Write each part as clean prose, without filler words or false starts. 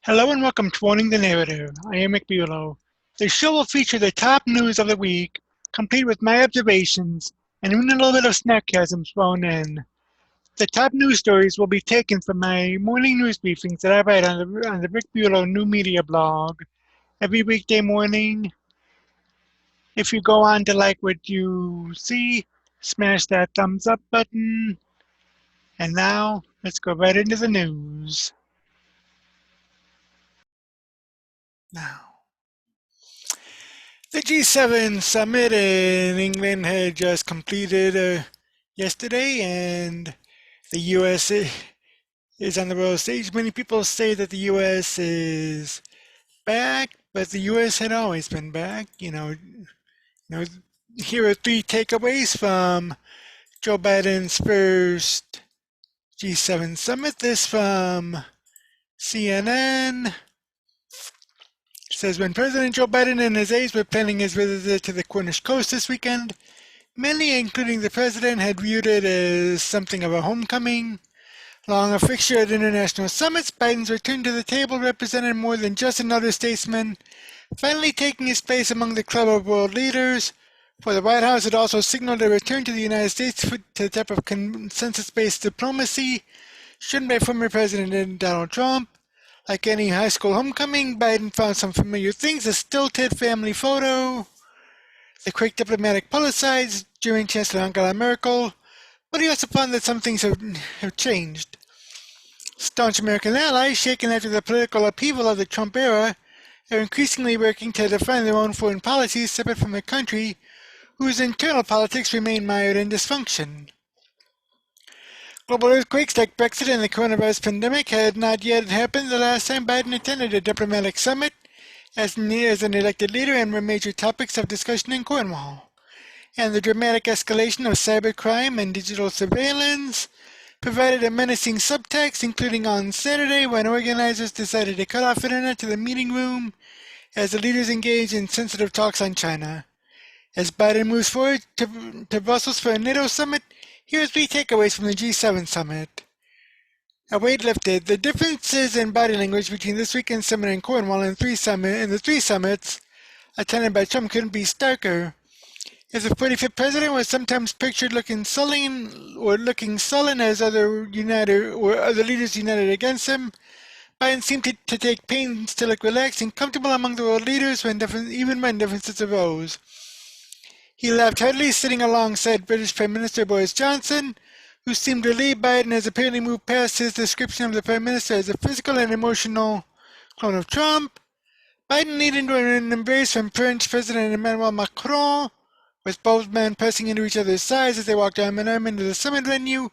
Hello and welcome to Owning the Narrative. I am Bulow. The show will feature the top news of the week, complete with my observations, and even a little bit of sarcasm thrown in. The top news stories will be taken from my morning news briefings that I write on the Rick Bulow New Media blog every weekday morning. If you go on to like what you see, smash that thumbs up button. And now, let's go right into the news. Now. The G7 summit in England had just completed yesterday, and the U.S. is on the world stage. Many people say that the U.S. is back, but the U.S. had always been back. Here are three takeaways from Joe Biden's first G7 summit. This from CNN. Says when President Joe Biden and his aides were planning his visit to the Cornish coast this weekend, many, including the president, had viewed it as something of a homecoming. Long a fixture at international summits, Biden's return to the table represented more than just another statesman, finally taking his place among the club of world leaders. For the White House, it also signaled a return to the United States to the type of consensus-based diplomacy shown by former President Donald Trump. Like any high school homecoming, Biden found some familiar things: a stilted family photo, the quick diplomatic policies during Chancellor Angela Merkel, but he also found that some things have changed. Staunch American allies, shaken after the political upheaval of the Trump era, are increasingly working to define their own foreign policies separate from a country whose internal politics remain mired in dysfunction. Global earthquakes like Brexit and the coronavirus pandemic had not yet happened the last time Biden attended a diplomatic summit as an elected leader, and were major topics of discussion in Cornwall. And the dramatic escalation of cybercrime and digital surveillance provided a menacing subtext, including on Saturday when organizers decided to cut off internet to the meeting room as the leaders engaged in sensitive talks on China. As Biden moves forward to Brussels for a NATO summit, here are three takeaways from the G7 summit. A weight lifted. The differences in body language between this weekend's summit in Cornwall and the three summits attended by Trump couldn't be starker. If the 45th president was sometimes pictured looking sullen as other leaders united against him, Biden seemed to take pains to look relaxed and comfortable among the world leaders even when differences arose. He laughed heartily, sitting alongside British Prime Minister Boris Johnson, who seemed relieved Biden has apparently moved past his description of the Prime Minister as a physical and emotional clone of Trump. Biden leaned into an embrace from French President Emmanuel Macron, with both men pressing into each other's sides as they walked arm in arm into the summit venue,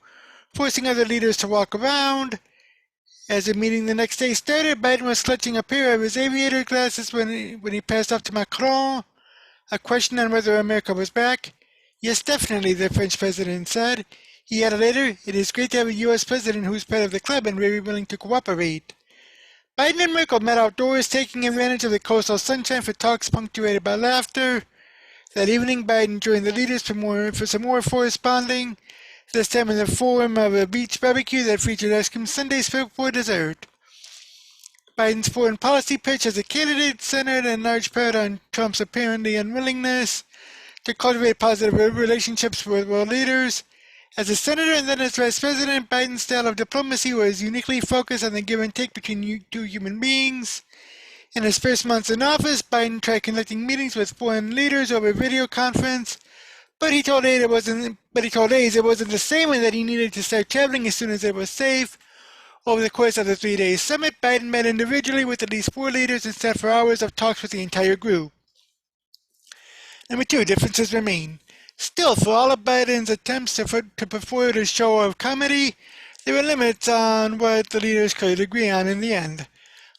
forcing other leaders to walk around. As the meeting the next day started, Biden was clutching a pair of his aviator glasses when he passed off to Macron. A question on whether America was back. Yes, definitely, the French president said. He added later, it is great to have a U.S. president who is part of the club and very willing to cooperate. Biden and Merkel met outdoors, taking advantage of the coastal sunshine for talks punctuated by laughter. That evening, Biden joined the leaders for some more forest bonding, this time in the form of a beach barbecue that featured ice cream sundaes for dessert. Biden's foreign policy pitch as a candidate centered in large part on Trump's apparently unwillingness to cultivate positive relationships with world leaders. As a senator and then as vice president, Biden's style of diplomacy was uniquely focused on the give and take between two human beings. In his first months in office, Biden tried conducting meetings with foreign leaders over video conference, but he told aides it wasn't the same and that he needed to start traveling as soon as it was safe. Over the course of the 3-day summit, Biden met individually with at least 4 leaders and sat for hours of talks with the entire group. Number 2, differences remain. Still, for all of Biden's attempts to put forward a show of comedy, there were limits on what the leaders could agree on in the end.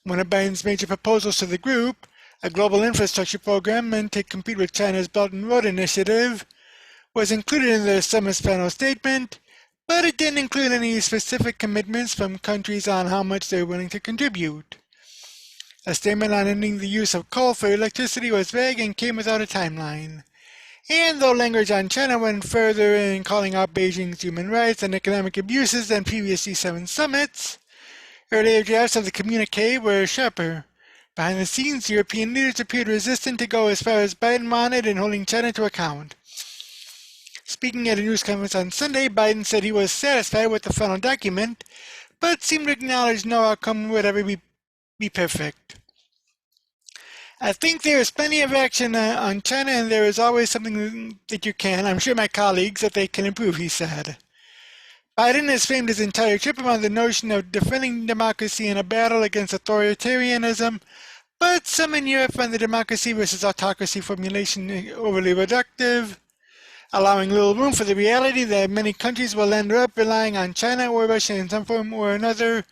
One of Biden's major proposals to the group, a global infrastructure program meant to compete with China's Belt and Road Initiative, was included in the summit's final statement, but it didn't include any specific commitments from countries on how much they were willing to contribute. A statement on ending the use of coal for electricity was vague and came without a timeline. And though language on China went further in calling out Beijing's human rights and economic abuses than previous G7 summits, Earlier drafts of the communique were sharper. Behind the scenes, European leaders appeared resistant to go as far as Biden wanted in holding China to account. Speaking at a news conference on Sunday, Biden said he was satisfied with the final document, but seemed to acknowledge no outcome would ever be perfect. I think there is plenty of action on China, and there is always something that you can, I'm sure my colleagues, that they can improve, he said. Biden has framed his entire trip around the notion of defending democracy in a battle against authoritarianism, but some in Europe find the democracy versus autocracy formulation overly reductive, allowing little room for the reality that many countries will end up relying on China or Russia in some form or another.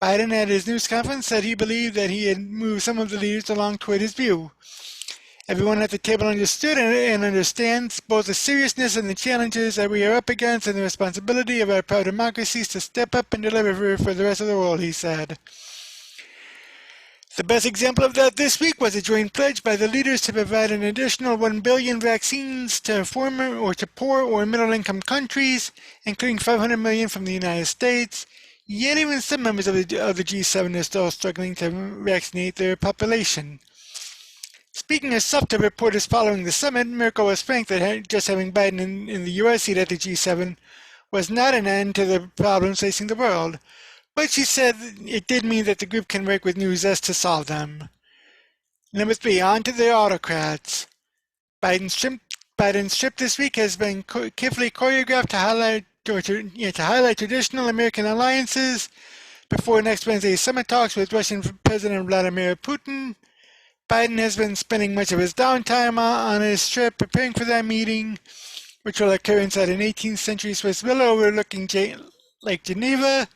Biden at his news conference said he believed that he had moved some of the leaders along toward his view. Everyone at the table understood and understands both the seriousness and the challenges that we are up against and the responsibility of our proud democracies to step up and deliver for the rest of the world, he said. The best example of that this week was a joint pledge by the leaders to provide an additional 1 billion vaccines to poor or middle-income countries, including 500 million from the United States. Yet even some members of the G7 are still struggling to vaccinate their population. Speaking herself to reporters following the summit, Merkel was frank that just having Biden in the U.S. seat at the G7 was not an end to the problems facing the world, but she said it did mean that the group can work with new zest to solve them. Number 3, on to the autocrats. Biden's trip this week has been carefully choreographed to highlight traditional American alliances before next Wednesday's summit talks with Russian President Vladimir Putin. Biden has been spending much of his downtime on his trip preparing for that meeting, which will occur inside an 18th century Swiss villa overlooking Lake Geneva.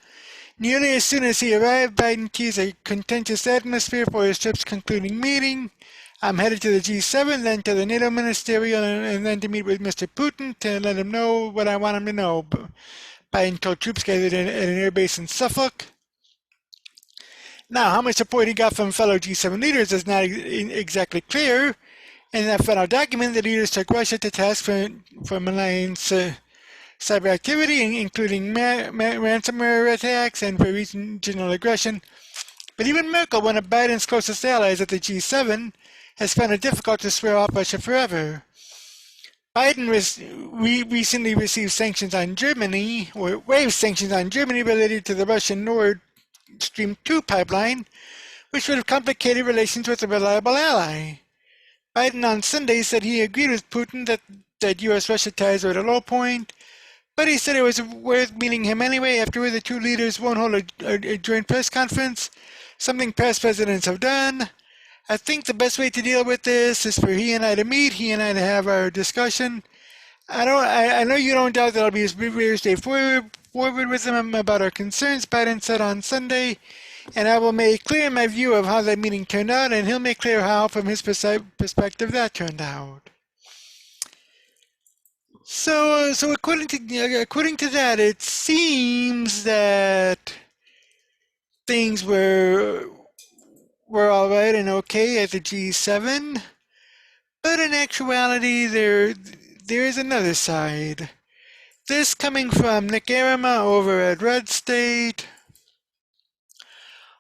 Nearly as soon as he arrived, Biden teased a contentious atmosphere for his trip's concluding meeting. I'm headed to the G7, then to the NATO ministerial, and then to meet with Mr. Putin to let him know what I want him to know. Biden told troops gathered at an airbase in Suffolk. Now, how much support he got from fellow G7 leaders is not exactly clear. In that final document, the leaders took Russia to task for malign cyber activity, including ransomware attacks and for regional aggression. But even Merkel, one of Biden's closest allies at the G7, has found it difficult to swear off Russia forever. Biden recently received sanctions on Germany, or waived sanctions on Germany related to the Russian Nord Stream 2 pipeline, which would have complicated relations with a reliable ally. Biden on Sunday said he agreed with Putin that U.S.-Russia ties were at a low point, but he said it was worth meeting him anyway after the two leaders won't hold a joint press conference, something past presidents have done. I think the best way to deal with this is for he and I to meet, he and I to have our discussion. I know you don't doubt that I'll be very straightforward with him about our concerns, Biden said on Sunday, and I will make clear my view of how that meeting turned out, and he'll make clear how, from his perspective, that turned out. So according to that, it seems that things were all right and okay at the G7, but in actuality, there is another side. This coming from Nick Arama over at Red State.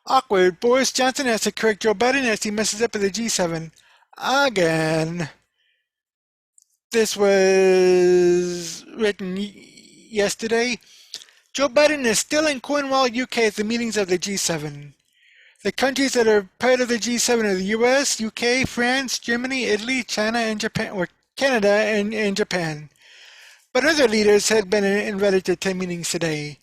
Awkward. Boris Johnson has to correct Joe Biden as he messes up at the G7 again. This was written yesterday. Joe Biden is still in Cornwall, UK at the meetings of the G7. The countries that are part of the G7 are the US, UK, France, Germany, Italy, China, and Japan, or Canada and Japan. But other leaders had been invited to attend meetings today,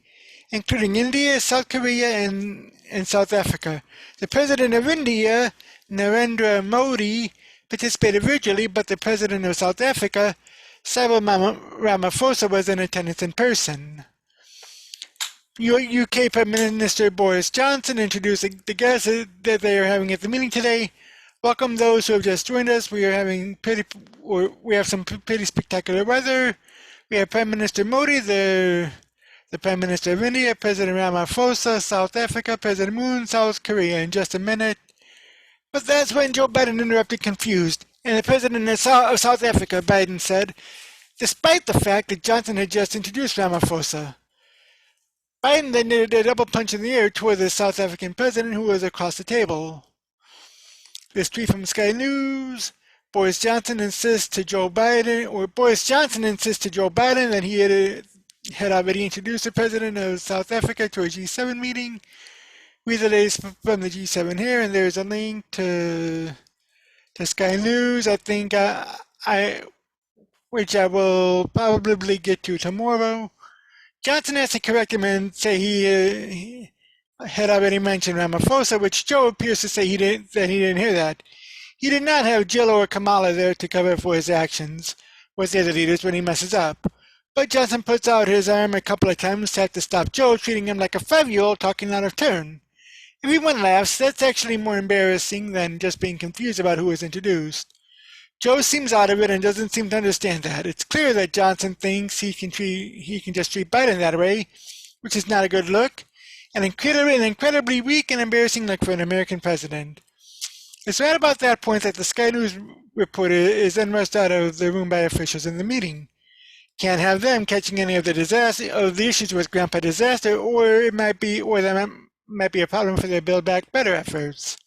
including India, South Korea, and South Africa. The president of India, Narendra Modi, participated virtually, but the president of South Africa, Cyril Ramaphosa, was in attendance in person. UK Prime Minister Boris Johnson introduced the guests that they are having at the meeting today. Welcome those who have just joined us. We have some pretty spectacular weather. We have Prime Minister Modi, the Prime Minister of India, President Ramaphosa, South Africa, President Moon, South Korea, in just a minute. But that's when Joe Biden interrupted confused. And the President of South Africa, Biden said, despite the fact that Johnson had just introduced Ramaphosa. Biden then did a double punch in the air toward the South African president who was across the table. This tweet from Sky News. Boris Johnson insists to Joe Biden that he had already introduced the president of South Africa to a G7 meeting. Read the latest from the G7 here, and there's a link to Sky News. I think which I will probably get to tomorrow. Johnson has to correct him and say he had already mentioned Ramaphosa, which Joe appears to say he didn't hear that. He did not have Jill or Kamala there to cover for his actions with the other leaders when he messes up. But Johnson puts out his arm a couple of times to have to stop Joe, treating him like a 5-year-old talking out of turn. Everyone laughs. That's actually more embarrassing than just being confused about who was introduced. Joe seems out of it and doesn't seem to understand that. It's clear that Johnson thinks he can just treat Biden that way, which is not a good look, and an incredibly weak and embarrassing look for an American president. It's right about that point that the Sky News reporter is then rushed out of the room by officials in the meeting. Can't have them catching any of the issues with Grandpa Disaster, or that might be a problem for their Build Back Better efforts.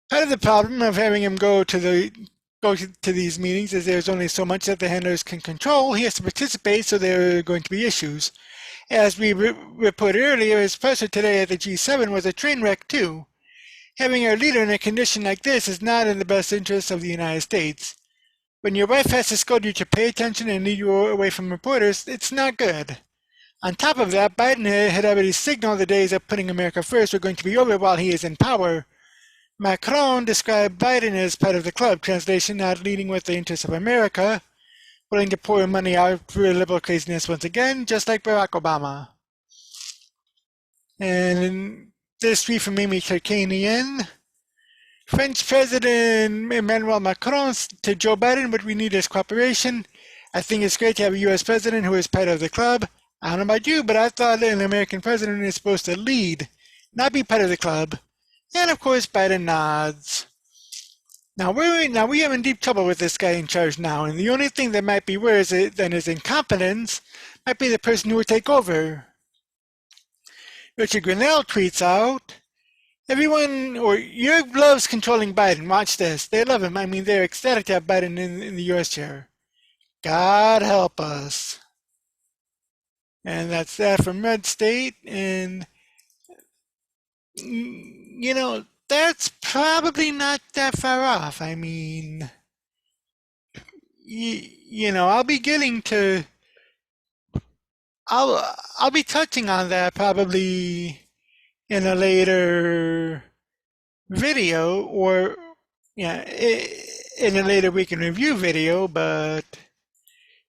Part of the problem of having him go to these meetings is there's only so much that the handlers can control. He has to participate, so there are going to be issues. As we reported earlier, his presser today at the G7 was a train wreck too. Having a leader in a condition like this is not in the best interest of the United States. When your wife has to scold you to pay attention and lead you away from reporters, it's not good. On top of that, Biden had already signaled the days of putting America first were going to be over while he is in power. Macron described Biden as part of the club, translation, not leading with the interests of America, willing to pour money out for liberal craziness once again, just like Barack Obama. And this tweet from Amy Turkanian. French President Emmanuel Macron to Joe Biden, what we need is cooperation. I think it's great to have a U.S. president who is part of the club. I don't know about you, but I thought an American president is supposed to lead, not be part of the club. And of course, Biden nods. Now we are in deep trouble with this guy in charge now, and the only thing that might be worse than his incompetence might be the person who would take over. Richard Grinnell tweets out, Europe loves controlling Biden. Watch this. They love him. I mean, they're ecstatic to have Biden in the U.S. chair. God help us. And that's that from Red State. And that's probably not that far off. I mean, I'll be touching on that probably in a later video or in a later week in review video, but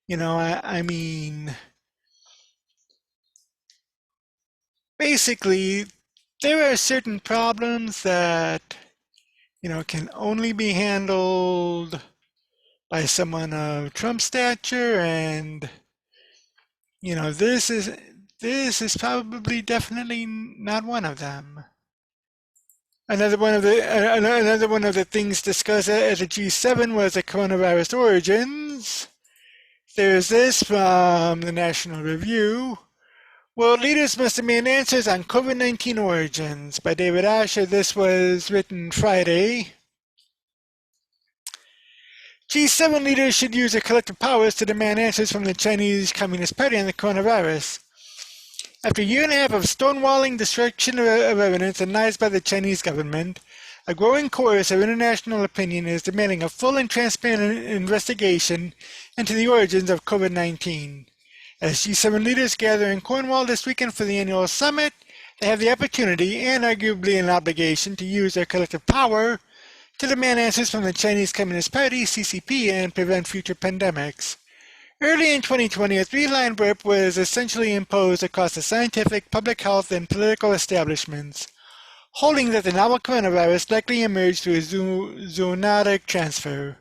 I mean, basically there are certain problems that can only be handled by someone of Trump's stature, and this is probably definitely not one of them. Another one of the things discussed at the G7 was the coronavirus origins. There's this from the National Review. World leaders must demand answers on COVID-19 origins by David Asher. This was written Friday. G7 leaders should use their collective powers to demand answers from the Chinese Communist Party on the coronavirus. After a year and a half of stonewalling, destruction of evidence, and lies by the Chinese government, a growing chorus of international opinion is demanding a full and transparent investigation into the origins of COVID-19. As G7 leaders gather in Cornwall this weekend for the annual summit, they have the opportunity and arguably an obligation to use their collective power to demand answers from the Chinese Communist Party, CCP, and prevent future pandemics. Early in 2020, a three-line blip was essentially imposed across the scientific, public health, and political establishments, holding that the novel coronavirus likely emerged through a zoonotic transfer.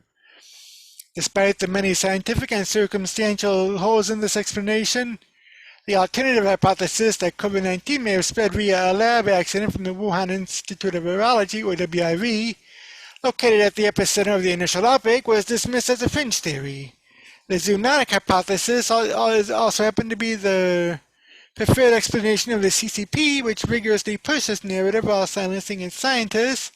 Despite the many scientific and circumstantial holes in this explanation, the alternative hypothesis that COVID-19 may have spread via a lab accident from the Wuhan Institute of Virology, or WIV, located at the epicenter of the initial outbreak, was dismissed as a fringe theory. The zoonotic hypothesis also happened to be the preferred explanation of the CCP, which rigorously pushed this narrative while silencing its scientists,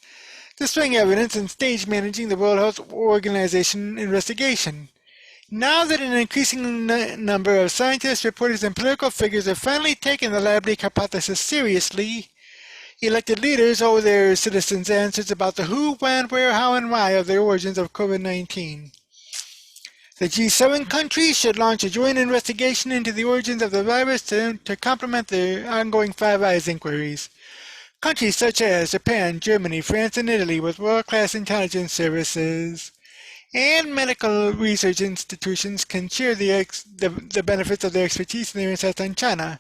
destroying evidence, and stage managing the World Health Organization investigation. Now that an increasing number of scientists, reporters, and political figures have finally taken the lab leak hypothesis seriously, elected leaders owe their citizens answers about the who, when, where, how, and why of the origins of COVID-19. The G7 countries should launch a joint investigation into the origins of the virus to complement the ongoing Five Eyes inquiries. Countries such as Japan, Germany, France, and Italy with world-class intelligence services and medical research institutions can share the benefits of their expertise and their insights on China.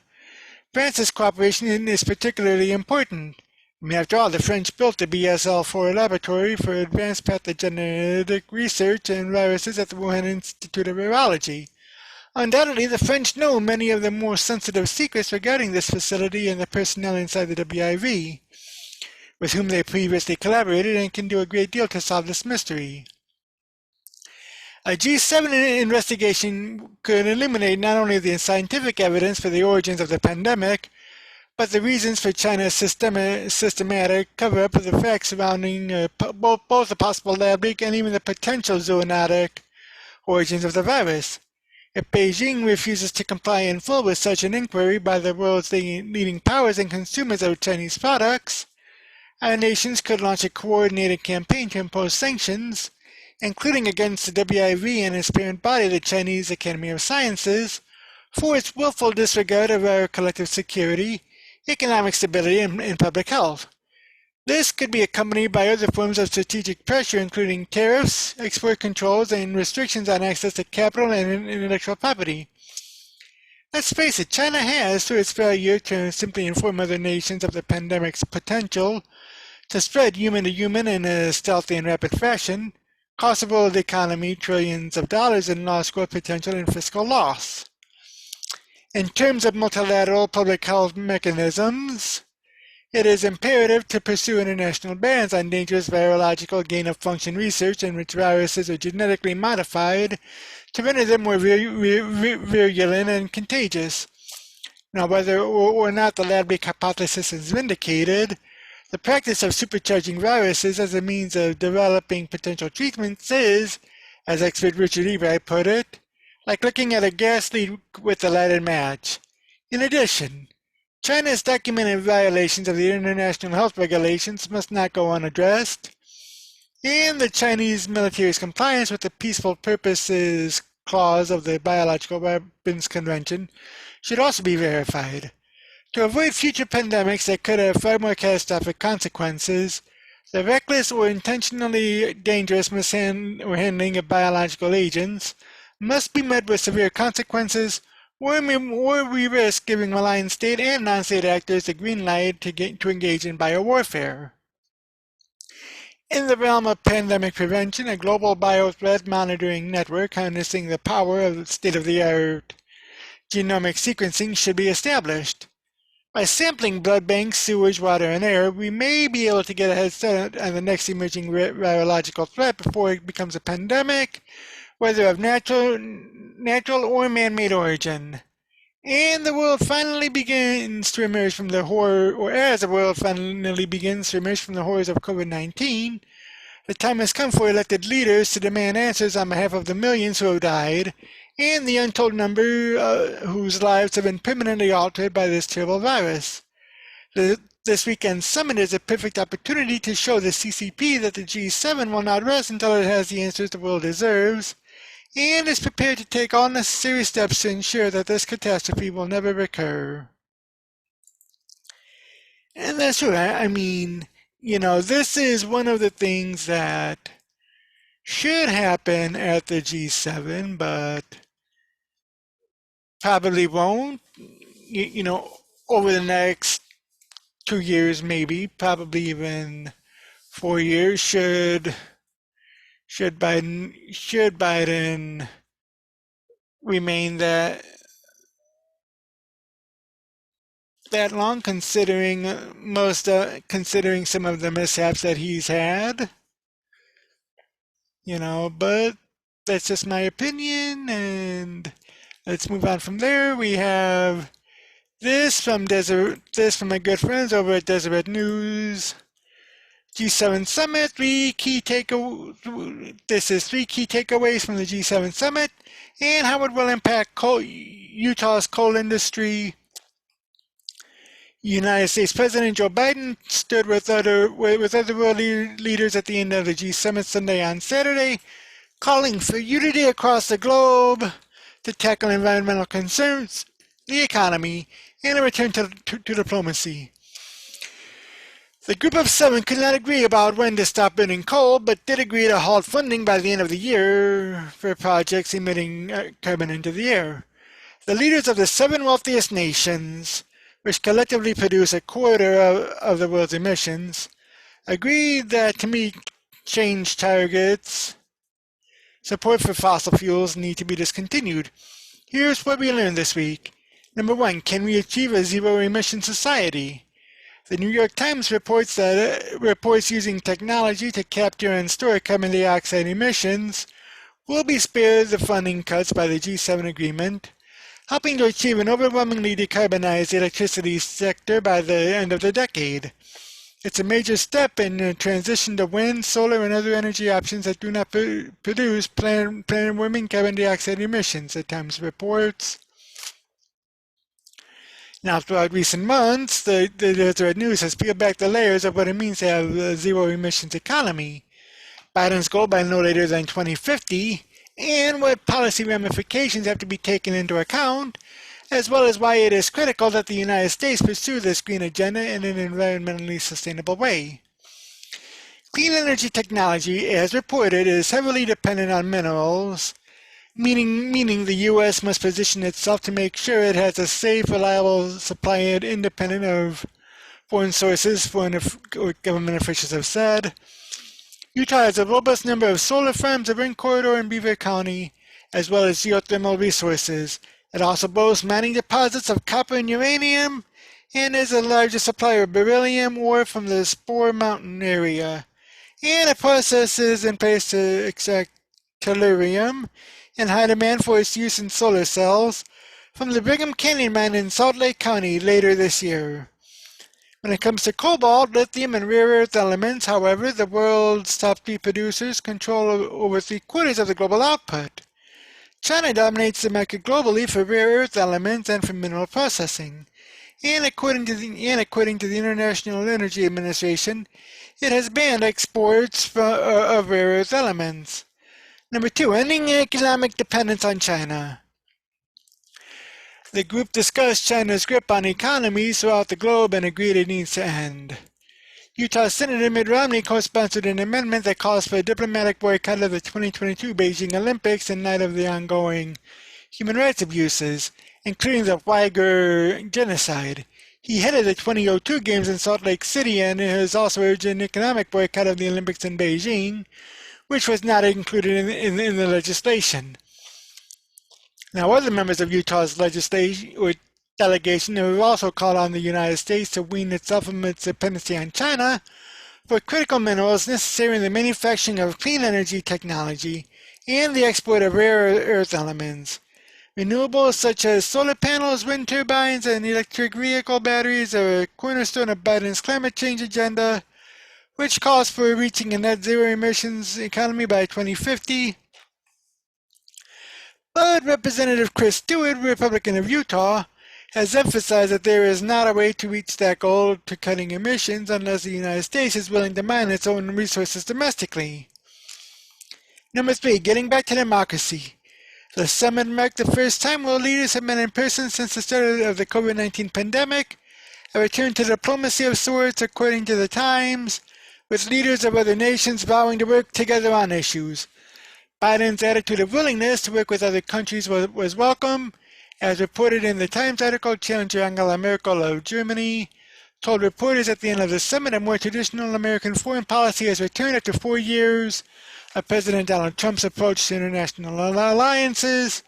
France's cooperation is particularly important. After all, the French built the BSL-4 laboratory for advanced pathogenetic research and viruses at the Wuhan Institute of Virology. Undoubtedly, the French know many of the more sensitive secrets regarding this facility and the personnel inside the WIV, with whom they previously collaborated, and can do a great deal to solve this mystery. A G7 investigation could illuminate not only the scientific evidence for the origins of the pandemic, but the reasons for China's systematic cover-up of the facts surrounding both the possible lab leak and even the potential zoonotic origins of the virus. If Beijing refuses to comply in full with such an inquiry by the world's leading powers and consumers of Chinese products, our nations could launch a coordinated campaign to impose sanctions, including against the WIV and its parent body, the Chinese Academy of Sciences, for its willful disregard of our collective security, economic stability, and public health. This could be accompanied by other forms of strategic pressure, including tariffs, export controls, and restrictions on access to capital and intellectual property. Let's face it, China has, through its failure to simply inform other nations of the pandemic's potential to spread human to human in a stealthy and rapid fashion, cost the world economy trillions of dollars in lost growth potential and fiscal loss. In terms of multilateral public health mechanisms, it is imperative to pursue international bans on dangerous virological gain-of-function research in which viruses are genetically modified to render them more virulent and contagious. Now, whether or not the lab leak hypothesis is vindicated, the practice of supercharging viruses as a means of developing potential treatments is, as expert Richard Ebright put it, like looking at a gas leak with a lighted match. In addition, China's documented violations of the international health regulations must not go unaddressed, and the Chinese military's compliance with the Peaceful Purposes Clause of the Biological Weapons Convention should also be verified. To avoid future pandemics that could have far more catastrophic consequences, the reckless or intentionally dangerous mishandling of biological agents must be met with severe consequences, or we risk giving malign state and non-state actors the green light to engage in biowarfare. In the realm of pandemic prevention, a global biothreat monitoring network harnessing the power of state-of-the-art genomic sequencing should be established. By sampling blood banks, sewage, water, and air, we may be able to get a head start on the next emerging virological threat before it becomes a pandemic, whether of natural or man-made origin. And the world finally begins to emerge from the horror, or as the world finally begins to emerge from the horrors of COVID-19, the time has come for elected leaders to demand answers on behalf of the millions who have died, and the untold number whose lives have been permanently altered by this terrible virus. This weekend's summit is a perfect opportunity to show the CCP that the G7 will not rest until it has the answers the world deserves, and is prepared to take all necessary steps to ensure that this catastrophe will never recur. And that's true. I mean, this is one of the things that should happen at the G7, but probably won't. Over the next 2 years, maybe, probably even 4 years, should Biden remain that long, considering some of the mishaps that he's had, but that's just my opinion, and let's move on from there. We have This from my good friends over at Deseret News. G7 Summit, this is 3 key takeaways from the G7 Summit and how it will impact Utah's coal industry. United States President Joe Biden stood with other world leaders at the end of the G7 Sunday on Saturday, calling for unity across the globe to tackle environmental concerns, the economy, and a return to diplomacy. The Group of Seven could not agree about when to stop burning coal, but did agree to halt funding by the end of the year for projects emitting carbon into the air. The leaders of the 7 wealthiest nations, which collectively produce a quarter of the world's emissions, agreed that to meet change targets, support for fossil fuels need to be discontinued. Here's what we learned this week. Number 1, can we achieve a zero-emission society? The New York Times reports using technology to capture and store carbon dioxide emissions will be spared the funding cuts by the G7 agreement, helping to achieve an overwhelmingly decarbonized electricity sector by the end of the decade. It's a major step in the transition to wind, solar, and other energy options that do not produce planet-warming carbon dioxide emissions, the Times reports. Now, throughout recent months, the Deseret News has peeled back the layers of what it means to have a zero-emissions economy, Biden's goal by no later than 2050, and what policy ramifications have to be taken into account, as well as why it is critical that the United States pursue this green agenda in an environmentally sustainable way. Clean energy technology, as reported, is heavily dependent on minerals, meaning the U.S. must position itself to make sure it has a safe, reliable supply independent of foreign sources, government officials have said. Utah has a robust number of solar farms, a wind corridor in Beaver County, as well as geothermal resources. It also boasts mining deposits of copper and uranium, and is the largest supplier of beryllium ore from the Spore Mountain area. And it processes in place to extract tellurium in high demand for its use in solar cells from the Brigham Canyon mine in Salt Lake County later this year. When it comes to cobalt, lithium, and rare earth elements, however, the world's top 3 producers control over 3/4 of the global output. China dominates the market globally for rare earth elements and for mineral processing. And according to the International Energy Administration, it has banned exports of rare earth elements. Number 2, ending economic dependence on China. The group discussed China's grip on economies throughout the globe and agreed it needs to end. Utah Senator Mitt Romney co-sponsored an amendment that calls for a diplomatic boycott of the 2022 Beijing Olympics in light of the ongoing human rights abuses, including the Uyghur genocide. He headed the 2002 Games in Salt Lake City and has also urged an economic boycott of the Olympics in Beijing, which was not included in the legislation. Now, other members of Utah's delegation have also called on the United States to wean itself from its dependency on China for critical minerals necessary in the manufacturing of clean energy technology and the export of rare earth elements. Renewables such as solar panels, wind turbines, and electric vehicle batteries are a cornerstone of Biden's climate change agenda, which calls for reaching a net zero emissions economy by 2050. But Representative Chris Stewart, Republican of Utah, has emphasized that there is not a way to reach that goal to cutting emissions unless the United States is willing to mine its own resources domestically. Number 3, getting back to democracy. The summit marked the first time world leaders have met in person since the start of the COVID-19 pandemic, a return to diplomacy of sorts according to the Times, with leaders of other nations vowing to work together on issues. Biden's attitude of willingness to work with other countries was welcome, as reported in the Times article. Challenger Angela Merkel of Germany told reporters at the end of the summit a more traditional American foreign policy has returned after 4 years of President Donald Trump's approach to international alliances.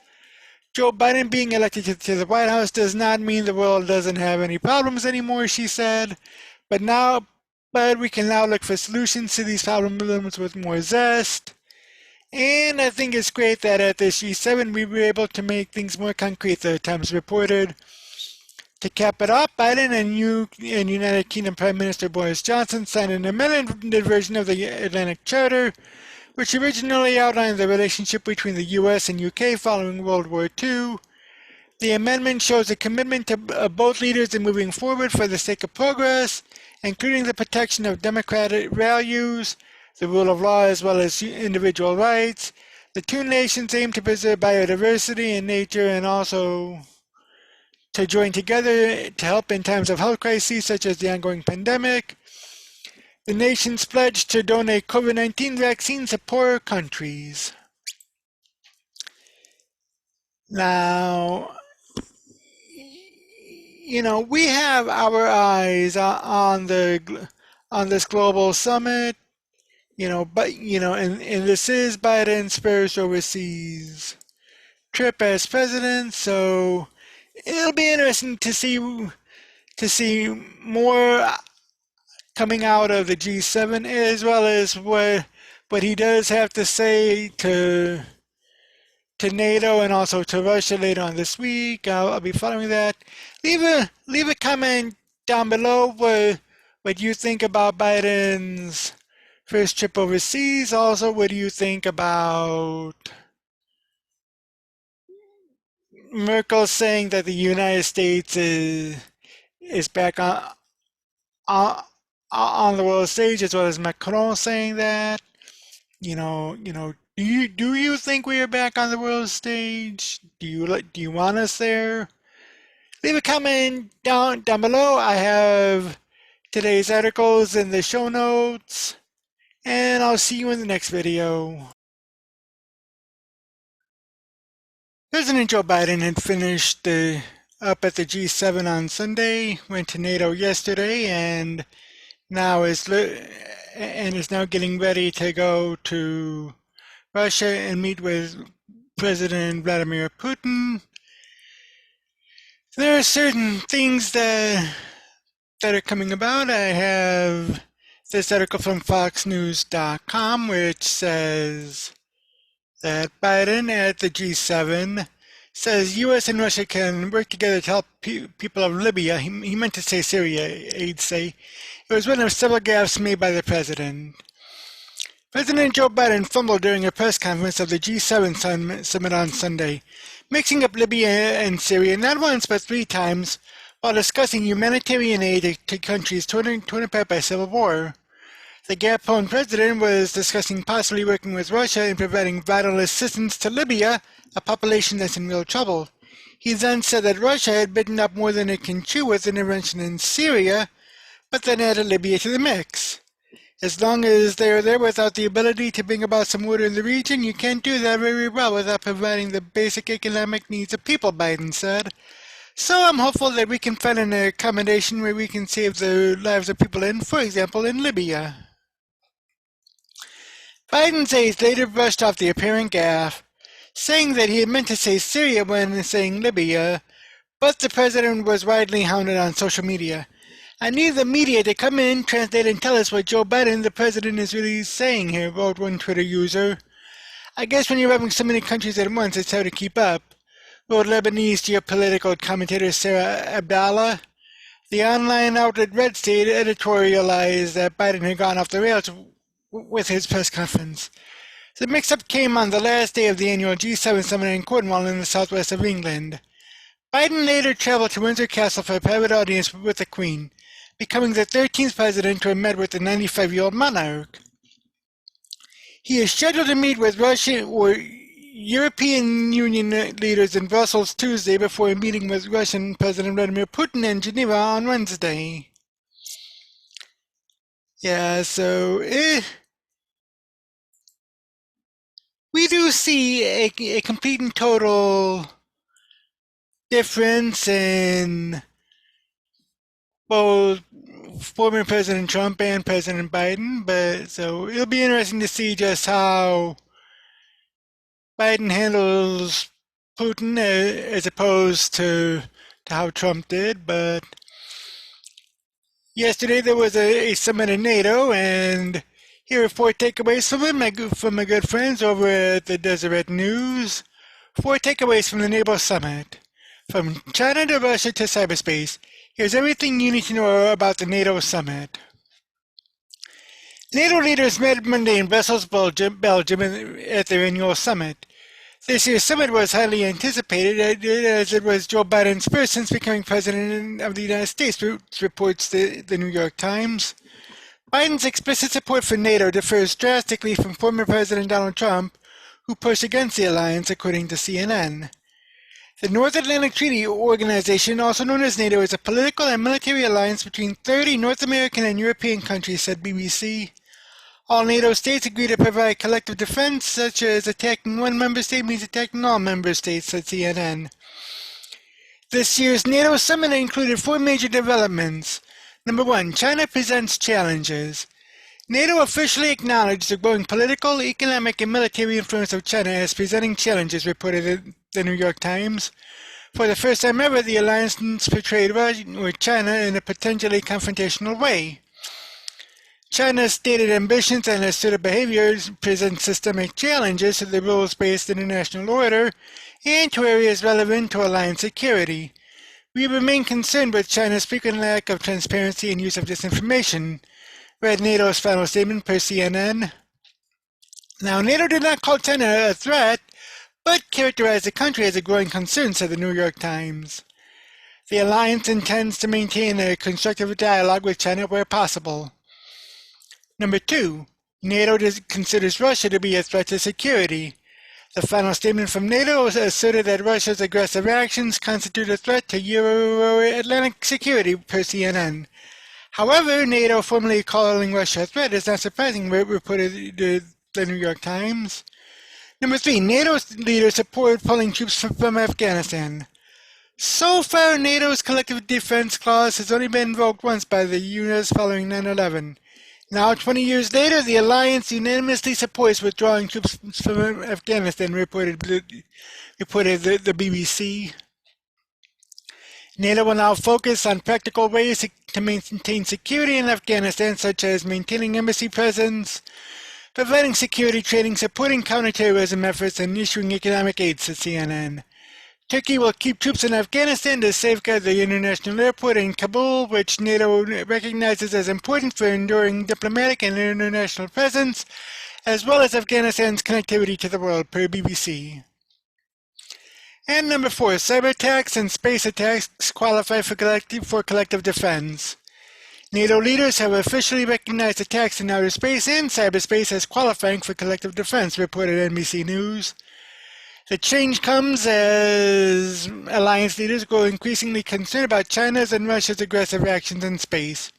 Joe Biden being elected to the White House does not mean the world doesn't have any problems anymore, she said, but we can now look for solutions to these problems with more zest. And I think it's great that at this G7 we were able to make things more concrete, the Times reported. To cap it off, Biden and United Kingdom Prime Minister Boris Johnson signed an amended version of the Atlantic Charter, which originally outlined the relationship between the U.S. and UK following World War II. The amendment shows a commitment of both leaders in moving forward for the sake of progress, including the protection of democratic values, the rule of law, as well as individual rights. The two nations aim to preserve biodiversity and nature and also to join together to help in times of health crises such as the ongoing pandemic. The nations pledged to donate COVID-19 vaccines to poorer countries. Now, we have our eyes on this global summit, and this is Biden's first overseas trip as president, so it'll be interesting to see more coming out of the G7, as well as what he does have to say to NATO and also to Russia later on this week. I'll be following that. Leave a comment down below what you think about Biden's first trip overseas. Also, what do you think about Merkel saying that the United States is back on the world stage, as well as Macron saying that? Do you think we are back on the world stage? Do you want us there? Leave a comment down below. I have today's articles in the show notes, and I'll see you in the next video. President Joe Biden had finished up at the G7 on Sunday, went to NATO yesterday, and is now getting ready to go to Russia and meet with President Vladimir Putin. There are certain things that are coming about. I have this article from FoxNews.com, which says that Biden at the G7 says U.S. and Russia can work together to help people of Libya. He meant to say Syria, aides say. It was one of several gaffes made by the president. President Joe Biden fumbled during a press conference of the G7 summit on Sunday, mixing up Libya and Syria not once but 3 times while discussing humanitarian aid to countries torn apart by civil war. The gap-prone president was discussing possibly working with Russia in providing vital assistance to Libya, a population that's in real trouble. He then said that Russia had bitten up more than it can chew with intervention in Syria, but then added Libya to the mix. As long as they are there without the ability to bring about some order in the region, you can't do that very well without providing the basic economic needs of people, Biden said. So I'm hopeful that we can find an accommodation where we can save the lives of people for example, in Libya. Biden's aides later brushed off the apparent gaffe, saying that he had meant to say Syria when saying Libya, but the president was widely hounded on social media. I need the media to come in, translate, and tell us what Joe Biden, the president, is really saying here, wrote one Twitter user. I guess when you're having so many countries at once, it's hard to keep up, wrote Lebanese geopolitical commentator Sarah Abdallah. The online outlet Red State editorialized that Biden had gone off the rails with his press conference. The mix-up came on the last day of the annual G7 summit in Cornwall in the southwest of England. Biden later traveled to Windsor Castle for a private audience with the Queen, becoming the 13th president to have met with the 95-year-old monarch. He is scheduled to meet with Russian or European Union leaders in Brussels Tuesday before meeting with Russian President Vladimir Putin in Geneva on Wednesday. Yeah, so we do see a complete and total difference in both former President Trump and President Biden, but so it'll be interesting to see just how Biden handles Putin as opposed to how Trump did. But yesterday there was a summit in NATO, and here are 4 takeaways from my good friends over at the Deseret News. 4 takeaways from the NATO summit. From China to Russia to cyberspace, here's everything you need to know about the NATO summit. NATO leaders met Monday in Brussels, Belgium at their annual summit. This year's summit was highly anticipated as it was Joe Biden's first since becoming president of the United States, reports the New York Times. Biden's explicit support for NATO differs drastically from former President Donald Trump, who pushed against the alliance, according to CNN. The North Atlantic Treaty Organization, also known as NATO, is a political and military alliance between 30 North American and European countries, said BBC. All NATO states agree to provide collective defense, such as attacking one member state means attacking all member states, said CNN. This year's NATO summit included 4 major developments. Number 1, China presents challenges. NATO officially acknowledged the growing political, economic, and military influence of China as presenting challenges, reported the New York Times. For the first time ever, the alliance portrayed China in a potentially confrontational way. China's stated ambitions and assertive behaviors present systemic challenges to the rules-based international order and to areas relevant to alliance security. We remain concerned with China's frequent lack of transparency and use of disinformation, read NATO's final statement per CNN. Now, NATO did not call China a threat, but characterized the country as a growing concern, said the New York Times. The alliance intends to maintain a constructive dialogue with China where possible. Number 2, NATO considers Russia to be a threat to security. The final statement from NATO asserted that Russia's aggressive actions constitute a threat to Euro-Atlantic security, per CNN. However, NATO formally calling Russia a threat is not surprising, reported the New York Times. Number 3, NATO leaders support pulling troops from Afghanistan. So far, NATO's collective defense clause has only been invoked once by the U.S. following 9/11. Now, 20 years later, the alliance unanimously supports withdrawing troops from Afghanistan, reported the BBC. NATO will now focus on practical ways to maintain security in Afghanistan, such as maintaining embassy presence, providing security training, supporting counterterrorism efforts, and issuing economic aid, said CNN. Turkey will keep troops in Afghanistan to safeguard the international airport in Kabul, which NATO recognizes as important for enduring diplomatic and international presence, as well as Afghanistan's connectivity to the world, per BBC. And number 4, cyberattacks and space attacks qualify for collective defense. NATO leaders have officially recognized attacks in outer space and cyberspace as qualifying for collective defense, reported NBC News. The change comes as alliance leaders grow increasingly concerned about China's and Russia's aggressive actions in space.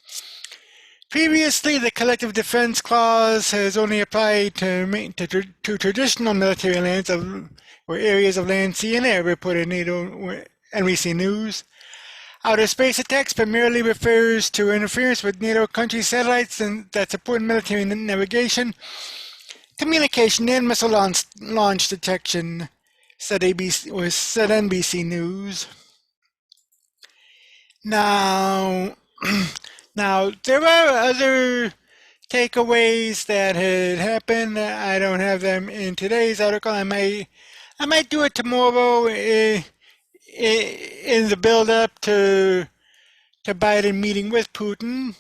Previously, the collective defense clause has only applied to traditional military lands or areas of land, sea, and air, reported NBC News. Outer space attacks primarily refers to interference with NATO country satellites that support military navigation, communication, and missile launch detection, said NBC News. Now, there are other takeaways that had happened. I don't have them in today's article. I might do it tomorrow in the build-up to Biden meeting with Putin.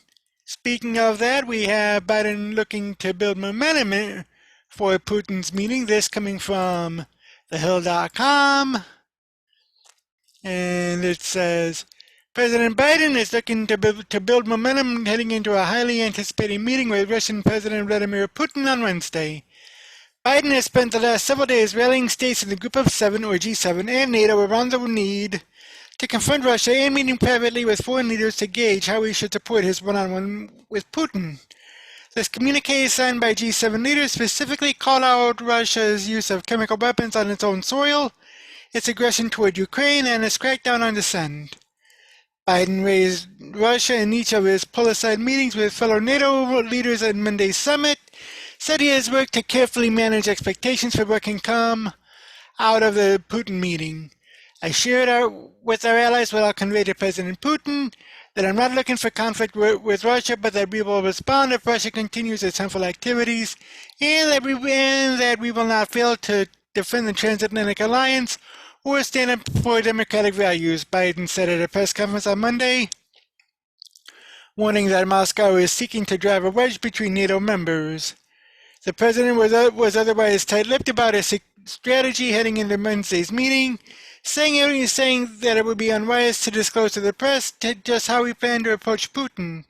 Speaking of that, we have Biden looking to build momentum for Putin's meeting. This coming from thehill.com. And it says, President Biden is looking to build momentum heading into a highly anticipated meeting with Russian President Vladimir Putin on Wednesday. Biden has spent the last several days rallying states in the Group of Seven, or G7, and NATO around the need to confront Russia and meeting privately with foreign leaders to gauge how he should support his one-on-one with Putin. This communique signed by G7 leaders specifically called out Russia's use of chemical weapons on its own soil, its aggression toward Ukraine, and its crackdown on dissent. Biden raised Russia in each of his pull-aside meetings with fellow NATO leaders at Monday's summit, said he has worked to carefully manage expectations for what can come out of the Putin meeting. I shared with our allies what I'll convey to President Putin, that I'm not looking for conflict with Russia, but that we will respond if Russia continues its harmful activities, and that we will not fail to defend the transatlantic alliance or stand up for democratic values, Biden said at a press conference on Monday, warning that Moscow is seeking to drive a wedge between NATO members. The president was otherwise tight-lipped about his strategy heading into Wednesday's meeting, saying that it would be unwise to disclose to the press just how he planned to approach Putin.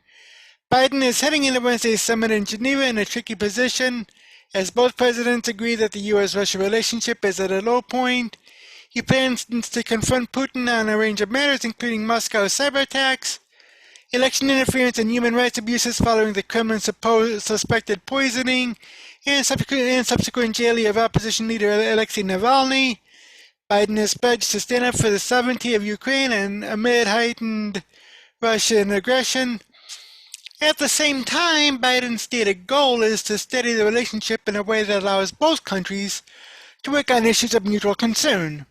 Biden is heading into Wednesday's summit in Geneva in a tricky position, as both presidents agree that the U.S.-Russia relationship is at a low point. He plans to confront Putin on a range of matters, including Moscow's cyberattacks, election interference, and human rights abuses following the Kremlin's suspected poisoning, and subsequent jailing of opposition leader Alexei Navalny. Biden has pledged to stand up for the sovereignty of Ukraine and amid heightened Russian aggression. At the same time, Biden's stated goal is to steady the relationship in a way that allows both countries to work on issues of mutual concern.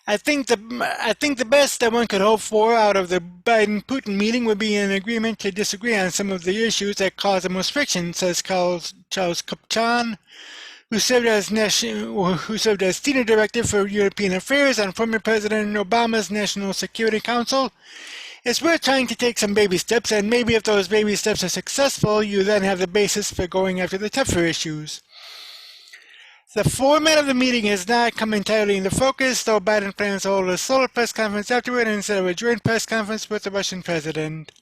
I think the best that one could hope for out of the Biden-Putin meeting would be an agreement to disagree on some of the issues that cause the most friction, says Charles Kupchan, who served as senior director for European affairs on former President Obama's National Security Council. It's worth trying to take some baby steps, and maybe if those baby steps are successful, you then have the basis for going after the tougher issues. The format of the meeting has not come entirely into focus, though Biden plans to hold a solo press conference afterward instead of a joint press conference with the Russian president.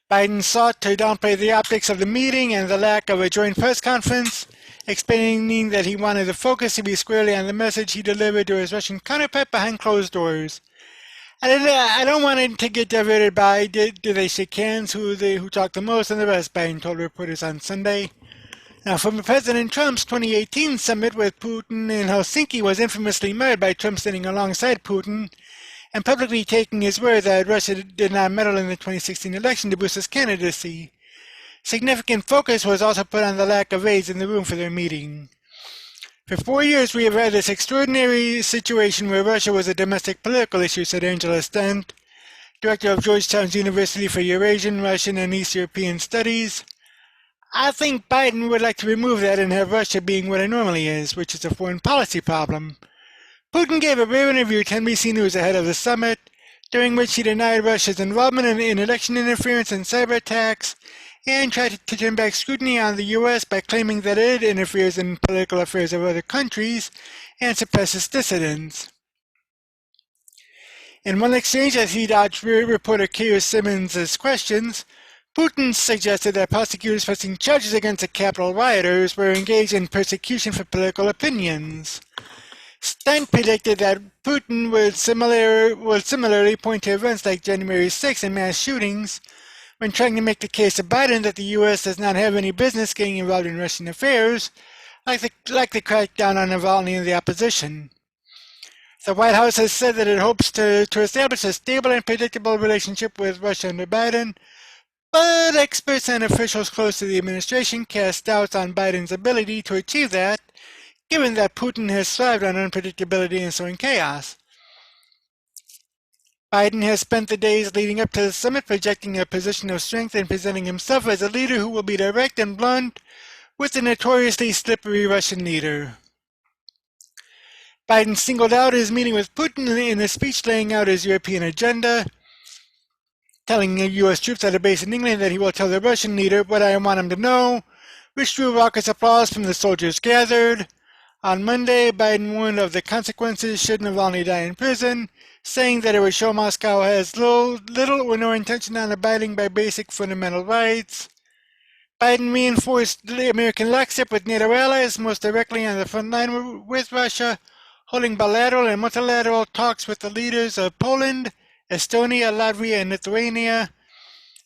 Biden sought to downplay the optics of the meeting and the lack of a joint press conference, explaining that he wanted the focus to be squarely on the message he delivered to his Russian counterpart behind closed doors. I don't want it to get diverted by do they shake hands, who talked the most, and the rest, Biden told reporters on Sunday. Now, former President Trump's 2018 summit with Putin in Helsinki was infamously marred by Trump standing alongside Putin and publicly taking his word that Russia did not meddle in the 2016 election to boost his candidacy. Significant focus was also put on the lack of aides in the room for their meeting. For 4 years, we have had this extraordinary situation where Russia was a domestic political issue, said Angela Stent, director of Georgetown's University for Eurasian, Russian, and East European Studies. I think Biden would like to remove that and have Russia being what it normally is, which is a foreign policy problem. Putin gave a rare interview to NBC News ahead of the summit, during which he denied Russia's involvement in election interference and cyber attacks, and tried to turn back scrutiny on the U.S. by claiming that it interferes in political affairs of other countries and suppresses dissidents. In one exchange, as he dodged reporter Keir Simmons' questions, Putin suggested that prosecutors pressing charges against the Capitol rioters were engaged in persecution for political opinions. Stent predicted that Putin would similarly point to events like January 6 and mass shootings when trying to make the case to Biden that the U.S. does not have any business getting involved in Russian affairs, like the crackdown on Navalny and the opposition. The White House has said that it hopes to establish a stable and predictable relationship with Russia under Biden, but experts and officials close to the administration cast doubts on Biden's ability to achieve that, given that Putin has thrived on unpredictability and sowing chaos. Biden has spent the days leading up to the summit projecting a position of strength and presenting himself as a leader who will be direct and blunt with the notoriously slippery Russian leader. Biden singled out his meeting with Putin in a speech laying out his European agenda, telling U.S. troops at a base in England that he will tell the Russian leader what I want him to know, which drew raucous applause from the soldiers gathered. On Monday, Biden warned of the consequences should Navalny die in prison, saying that it would show Moscow has little or no intention on abiding by basic fundamental rights. Biden reinforced the American lockstep with NATO allies, most directly on the front line with Russia, holding bilateral and multilateral talks with the leaders of Poland, Estonia, Latvia, and Lithuania.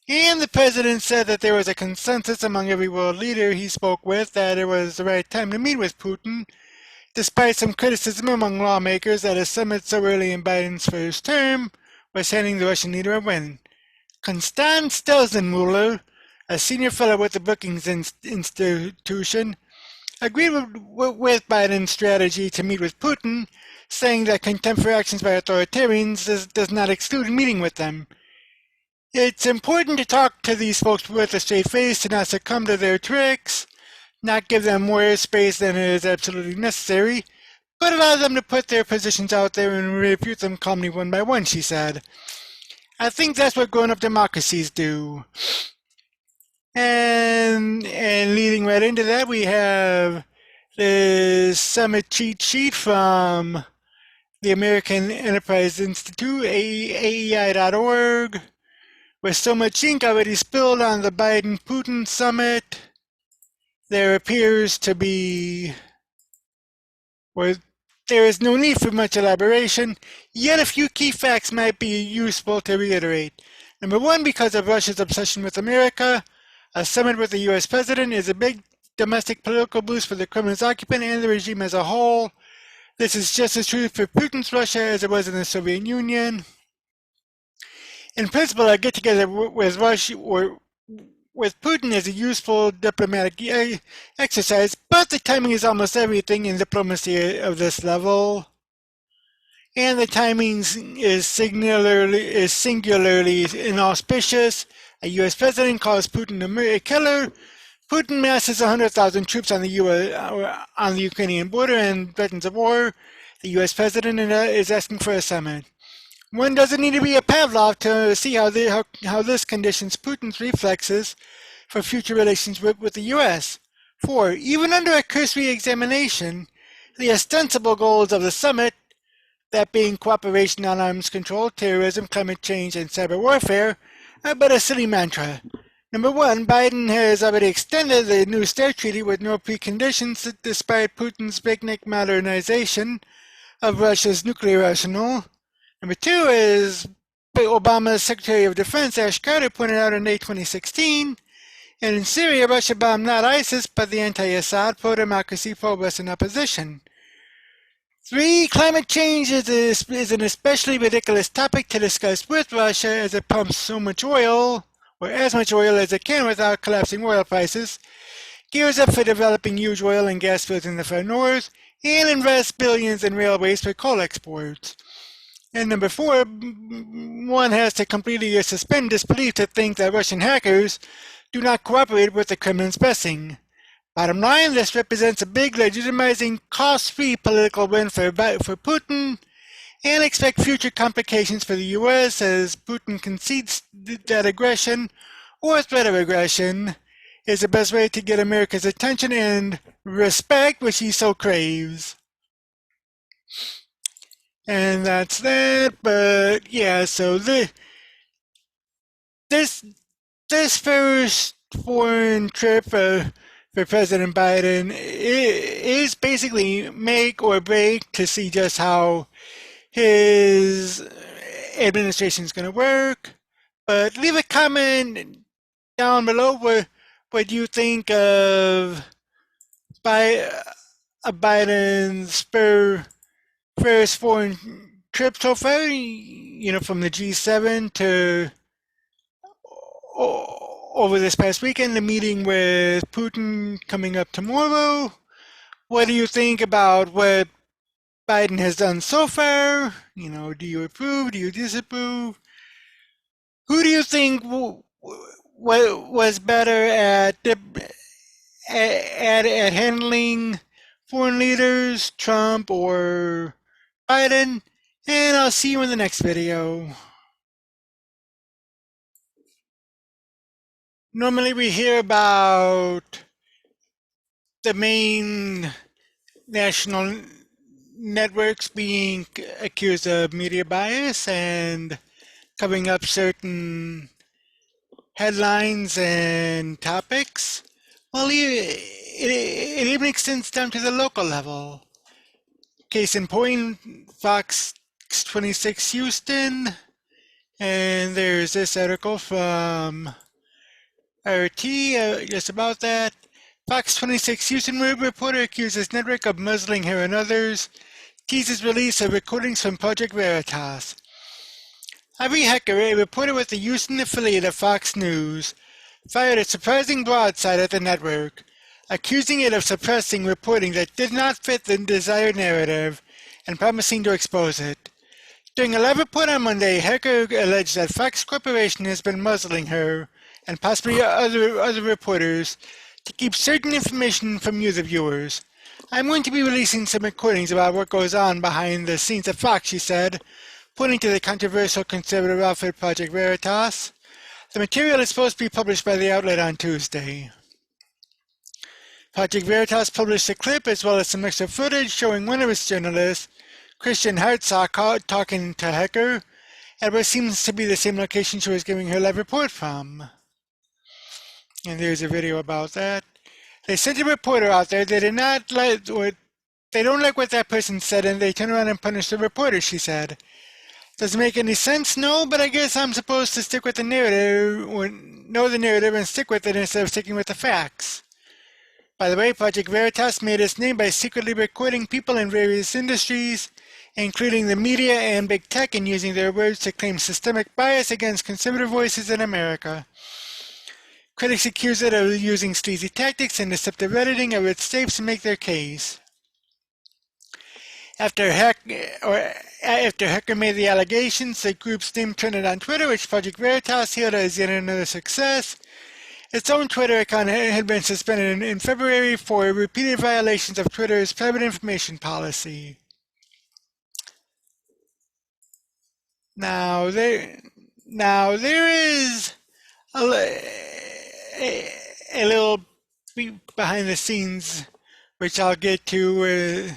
And the president said that there was a consensus among every world leader he spoke with that it was the right time to meet with Putin, despite some criticism among lawmakers that a summit so early in Biden's first term was handing the Russian leader a win. Konstantin Stelzenmüller, a senior fellow with the Brookings Institution, agreed with Biden's strategy to meet with Putin, saying that contempt for actions by authoritarians does not exclude meeting with them. It's important to talk to these folks with a straight face to not succumb to their tricks, not give them more space than is absolutely necessary, but allow them to put their positions out there and refute them calmly one by one, she said. I think that's what grown-up democracies do. And leading right into that, we have the summit cheat sheet from the American Enterprise Institute, AEI.org, with so much ink already spilled on the Biden-Putin summit. There appears to be, or there is no need for much elaboration, yet a few key facts might be useful to reiterate. Number one, because of Russia's obsession with America, a summit with the U.S. president is a big domestic political boost for the Kremlin's occupant and the regime as a whole. This is just as true for Putin's Russia as it was in the Soviet Union. In principle, a get-together with Russia or with Putin is a useful diplomatic exercise, but the timing is almost everything in diplomacy of this level. And the timing is singularly inauspicious. A U.S. president calls Putin a killer. Putin masses 100,000 troops on the Ukrainian border and threatens a war. The U.S. president is asking for a summit. One doesn't need to be a Pavlov to see how this conditions Putin's reflexes for future relations with the U.S. 4. Even under a cursory examination, the ostensible goals of the summit, that being cooperation on arms control, terrorism, climate change, and cyber warfare, are but a silly mantra. Number one, Biden has already extended the New START treaty with no preconditions despite Putin's picnic modernization of Russia's nuclear arsenal. Number two is Obama's Secretary of Defense Ash Carter pointed out in May 2016, and in Syria, Russia bombed not ISIS but the anti-Assad, pro-democracy, pro-Western opposition. 3. Climate change is an especially ridiculous topic to discuss with Russia as it pumps so much oil, or as much oil as it can without collapsing oil prices, gears up for developing huge oil and gas fields in the far north, and invests billions in railways for coal exports. And number 4, one has to completely suspend disbelief to think that Russian hackers do not cooperate with the Kremlin's pressing. Bottom line, this represents a big legitimizing cost-free political win for Putin, and expect future complications for the U.S. as Putin concedes that aggression or threat of aggression is the best way to get America's attention and respect, which he so craves. And that's that, but yeah, so this first foreign trip for President Biden is basically make or break to see just how his administration is going to work. But leave a comment down below what you think of Biden's first foreign trip so far, from the G7 to over this past weekend, the meeting with Putin coming up tomorrow. What do you think about what Biden has done so far? Do you approve? Do you disapprove? Who do you think was better at handling foreign leaders, Trump or Biden? And I'll see you in the next video. Normally we hear about the main national networks being accused of media bias and covering up certain headlines and topics. Well, it even extends down to the local level. Case in point, Fox 26 Houston, and there's this article from RT just about that. Fox 26 Houston reporter accuses network of muzzling her and others, teases release of recordings from Project Veritas. Ivory Hecker, a reporter with the Houston affiliate of Fox News, fired a surprising broadside at the network, accusing it of suppressing reporting that did not fit the desired narrative and promising to expose it. During a live report on Monday, Hecker alleged that Fox Corporation has been muzzling her and possibly other reporters to keep certain information from you, the viewers. I'm going to be releasing some recordings about what goes on behind the scenes at Fox, she said, pointing to the controversial conservative outfit Project Veritas. The material is supposed to be published by the outlet on Tuesday. Project Veritas published a clip as well as some extra footage showing one of its journalists, Christian Hartsock, talking to Hecker at what seems to be the same location she was giving her live report from. And there's a video about that. They sent a reporter out there. They did not like what they don't like what that person said, and they turn around and punish the reporter, she said. Doesn't make any sense, no, but I guess I'm supposed to stick with the narrative, or know the narrative and stick with it instead of sticking with the facts. By the way, Project Veritas made its name by secretly recording people in various industries, including the media and big tech, and using their words to claim systemic bias against conservative voices in America. Critics accuse it of using sleazy tactics and deceptive editing of its tapes to make their case. After Hecker made the allegations, the group's name trended on Twitter, which Project Veritas hailed as yet another success. Its own Twitter account had been suspended in February for repeated violations of Twitter's private information policy. Now there is a little behind the scenes, which I'll get to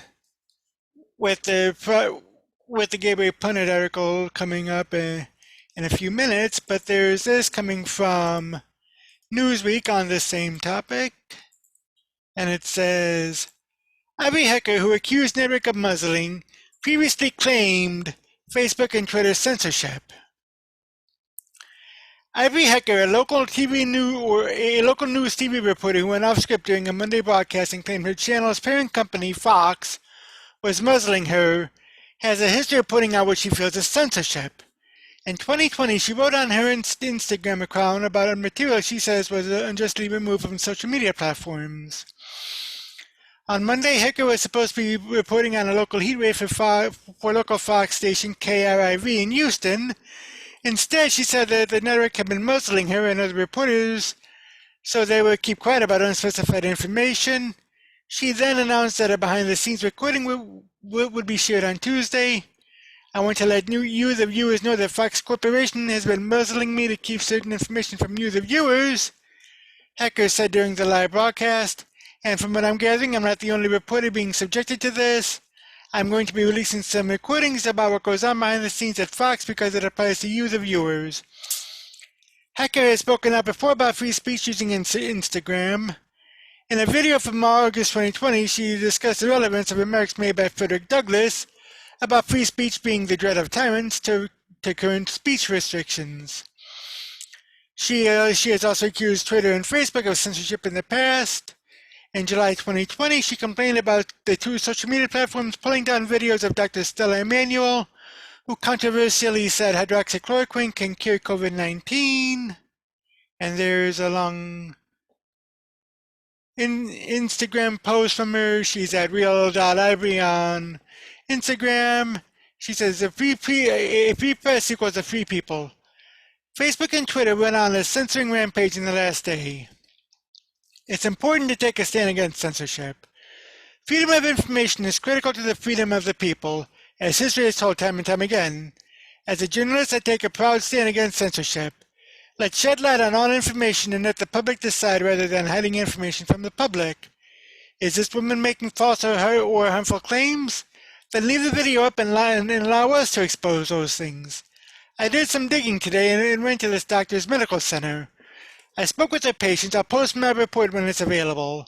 with the Gateway Pundit article coming up in a few minutes. But there's this coming from Newsweek on the same topic, and it says, Ivory Hecker, who accused Network of muzzling, previously claimed Facebook and Twitter censorship. Ivory Hecker, a local news TV reporter who went off script during a Monday broadcast and claimed her channel's parent company, Fox, was muzzling her, has a history of putting out what she feels is censorship. In 2020, she wrote on her Instagram account about a material she says was unjustly removed from social media platforms. On Monday, Hecker was supposed to be reporting on a local heat wave for local Fox station KRIV in Houston. Instead, she said that the network had been muzzling her and other reporters so they would keep quiet about unspecified information. She then announced that a behind-the-scenes recording would be shared on Tuesday. I want to let you, the viewers, know that Fox Corporation has been muzzling me to keep certain information from you, the viewers, Hecker said during the live broadcast. And from what I'm gathering, I'm not the only reporter being subjected to this. I'm going to be releasing some recordings about what goes on behind the scenes at Fox because it applies to you, the viewers. Hecker has spoken out before about free speech using Instagram. In a video from August 2020, she discussed the relevance of remarks made by Frederick Douglass about free speech being the dread of tyrants to current speech restrictions. She has also accused Twitter and Facebook of censorship in the past. In July 2020, she complained about the two social media platforms pulling down videos of Dr. Stella Emanuel, who controversially said hydroxychloroquine can cure COVID-19. And there's a long Instagram post from her. She's at real.ivory on Instagram. She says a free press equals a free people. Facebook and Twitter went on a censoring rampage in the last day. It's important to take a stand against censorship. Freedom of information is critical to the freedom of the people, as history has told time and time again. As a journalist, I take a proud stand against censorship. Let's shed light on all information and let the public decide rather than hiding information from the public. Is this woman making false or harmful claims? Then leave the video up and allow us to expose those things. I did some digging today and went to this doctor's medical center. I spoke with her patients. I'll post my report when it's available.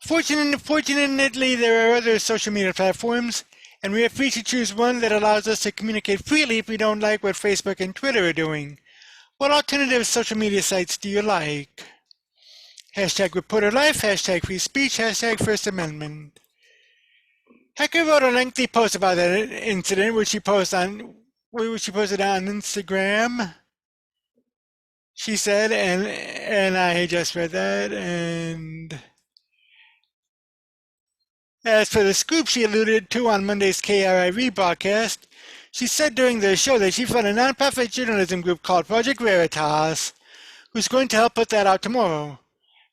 Fortunately, there are other social media platforms, and we are free to choose one that allows us to communicate freely if we don't like what Facebook and Twitter are doing. What alternative social media sites do you like? Hashtag Reporter Life, hashtag Free Speech, hashtag First Amendment. Hecker wrote a lengthy post about that incident, which she posted on Instagram. She said, and I just read that, and as for the scoop she alluded to on Monday's KRIV broadcast, she said during the show that she found a nonprofit journalism group called Project Veritas, who's going to help put that out tomorrow.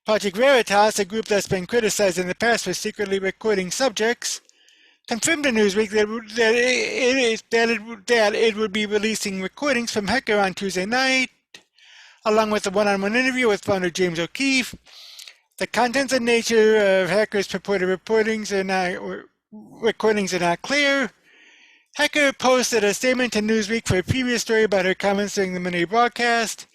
Project Veritas, a group that's been criticized in the past for secretly recording subjects, confirmed to Newsweek that it would be releasing recordings from Hecker on Tuesday night, along with a one-on-one interview with founder James O'Keefe. The contents and nature of Hecker's purported recordings are not clear. Hecker posted a statement to Newsweek for a previous story about her comments during the Wednesday broadcast.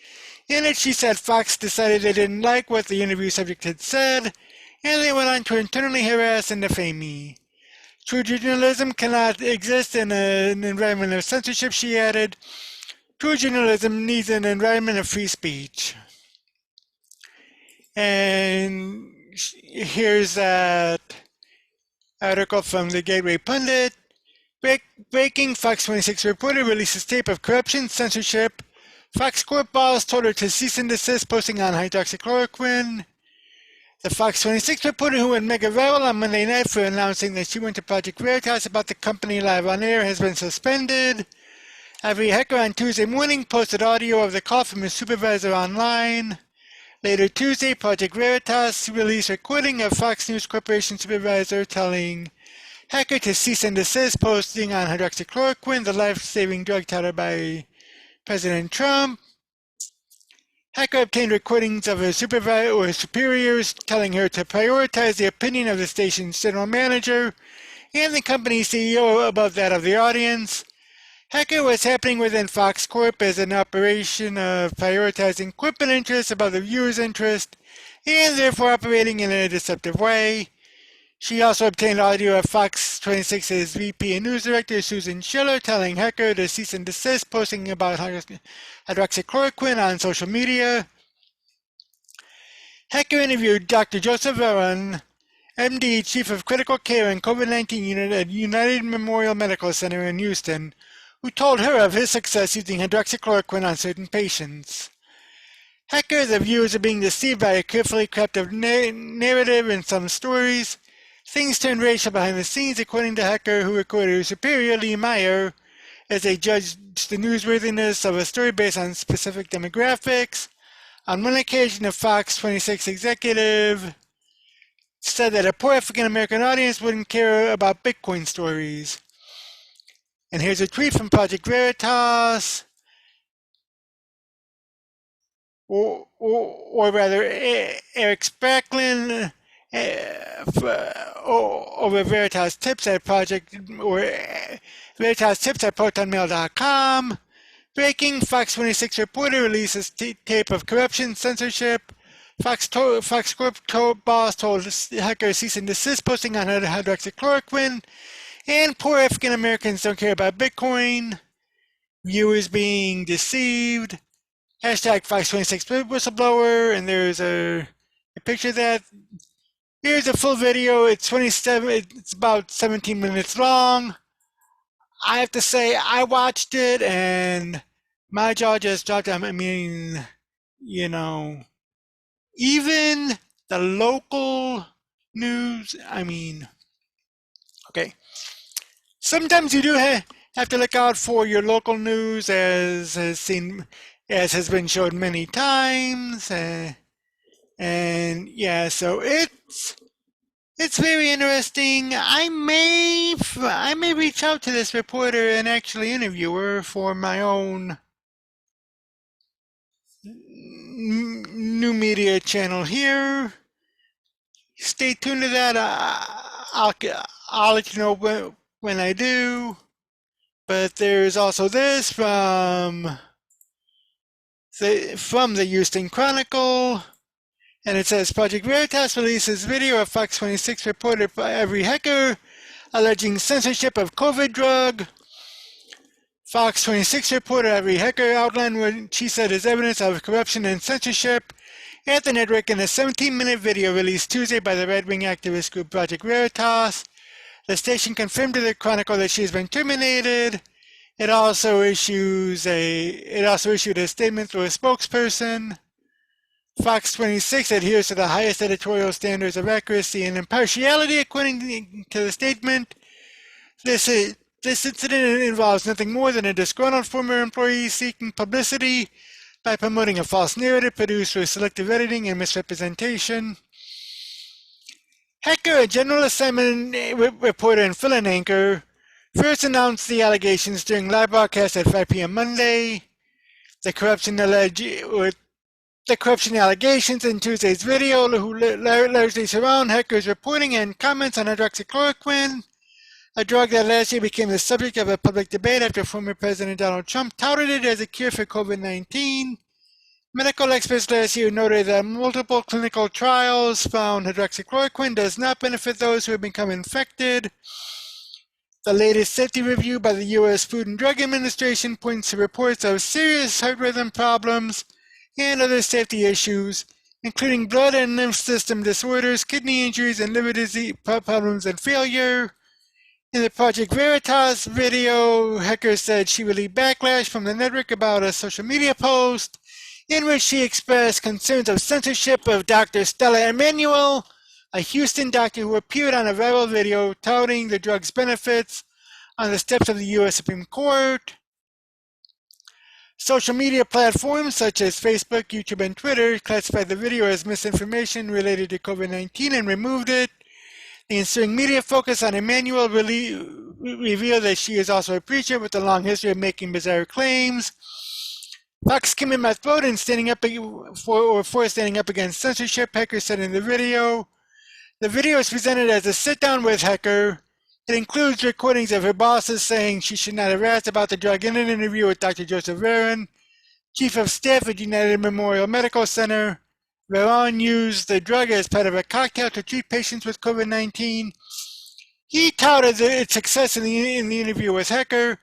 In it, she said Fox decided they didn't like what the interview subject had said, and they went on to internally harass and defame me. True journalism cannot exist in an environment of censorship, she added. True journalism needs an environment of free speech. And here's that article from the Gateway Pundit. Breaking Fox 26 reporter releases tape of corruption, censorship. Fox Corp Boss Told Her to cease and desist, posting on hydroxychloroquine. The Fox 26 reporter who went mega viral on Monday night for announcing that she went to Project Veritas about the company live on air has been suspended. Ivory Hecker on Tuesday morning posted audio of the call from his supervisor online. Later Tuesday, Project Veritas released a recording of Fox News Corporation supervisor telling Hecker to cease and desist, posting on hydroxychloroquine, the life-saving drug touted by President Trump. Hecker obtained recordings of her supervisor or superiors telling her to prioritize the opinion of the station's general manager and the company's CEO above that of the audience. Hecker was happening within Fox Corp as an operation of prioritizing corporate interests above the viewer's interest and therefore operating in a deceptive way. She also obtained audio of Fox 26's VP and news director Susan Schiller telling Hecker to cease and desist, posting about hydroxychloroquine on social media. Hecker interviewed Dr. Joseph Varon, MD, Chief of Critical Care and COVID-19 Unit at United Memorial Medical Center in Houston, who told her of his success using hydroxychloroquine on certain patients. Hecker, the viewers are being deceived by a carefully crafted narrative in some stories. Things turned racial behind the scenes, according to Hecker, who recorded her superior, Lee Meyer, as they judged the newsworthiness of a story based on specific demographics. On one occasion, a Fox 26 executive said that a poor African-American audience wouldn't care about Bitcoin stories. And here's a tweet from Project Veritas, or rather, Eric Spracklin, over Veritas Tips at Veritas Tips at ProtonMail.com. Breaking Fox 26 reporter releases tape of corruption, censorship. Fox Corp Boss Told Hecker cease and desist, posting on hydroxychloroquine. And poor African Americans don't care about Bitcoin. Viewers being deceived. Hashtag Fox 26 whistleblower. And there's a picture of that. Here's a full video. It's about 17 minutes long. I have to say, I watched it and my jaw just dropped. I mean, you know, even the local news, okay. Sometimes you do have to look out for your local news, as has been shown many times, and yeah, so it's very interesting. I may reach out to this reporter and actually interview her for my own new media channel here. Stay tuned to that. I'll let you know when I do. But there's also this from the Houston Chronicle, and it says Project Veritas releases video of Fox 26 reporter Ivory Hecker alleging censorship of COVID drug. Fox 26 reporter Ivory Hecker outlined what she said is evidence of corruption and censorship at the network in a 17-minute video released Tuesday by the right-wing activist group Project Veritas. The station confirmed to the Chronicle that she has been terminated. It also issued a statement through a spokesperson. Fox 26 adheres to the highest editorial standards of accuracy and impartiality, according to the statement. This incident involves nothing more than a disgruntled former employee seeking publicity by promoting a false narrative produced through selective editing and misrepresentation. Hecker, a general assignment reporter and fill-in anchor, first announced the allegations during live broadcast at 5 p.m. Monday. The corruption allegations in Tuesday's video, who largely surround Hecker's reporting and comments on hydroxychloroquine, a drug that last year became the subject of a public debate after former President Donald Trump touted it as a cure for COVID-19. Medical experts last year noted that multiple clinical trials found hydroxychloroquine does not benefit those who have become infected. The latest safety review by the U.S. Food and Drug Administration points to reports of serious heart rhythm problems and other safety issues, including blood and lymph system disorders, kidney injuries, and liver disease problems and failure. In the Project Veritas video, Hecker said she received backlash from the network about a social media post in which she expressed concerns of censorship of Dr. Stella Emanuel, a Houston doctor who appeared on a viral video touting the drug's benefits on the steps of the U.S. Supreme Court. Social media platforms such as Facebook, YouTube, and Twitter classified the video as misinformation related to COVID-19 and removed it. The ensuing media focus on Emanuel revealed that she is also a preacher with a long history of making bizarre claims. Fox came in my throat and standing up against censorship, Hecker said in the video. The video is presented as a sit-down with Hecker. It includes recordings of her bosses saying she should not have asked about the drug in an interview with Dr. Joseph Varon, Chief of Staff at United Memorial Medical Center. Varon used the drug as part of a cocktail to treat patients with COVID-19. He touted its success in the interview with Hecker.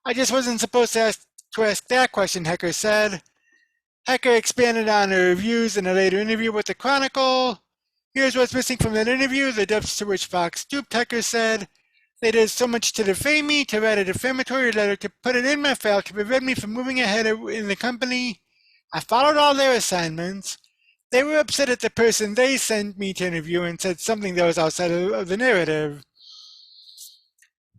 I just wasn't supposed to ask that question, Hecker said. Hecker expanded on her views in a later interview with the Chronicle. Here's what's missing from that interview, the depths to which Fox stooped, Hecker said. They did so much to defame me, to write a defamatory letter, to put it in my file, to prevent me from moving ahead in the company. I followed all their assignments. They were upset at the person they sent me to interview and said something that was outside of the narrative.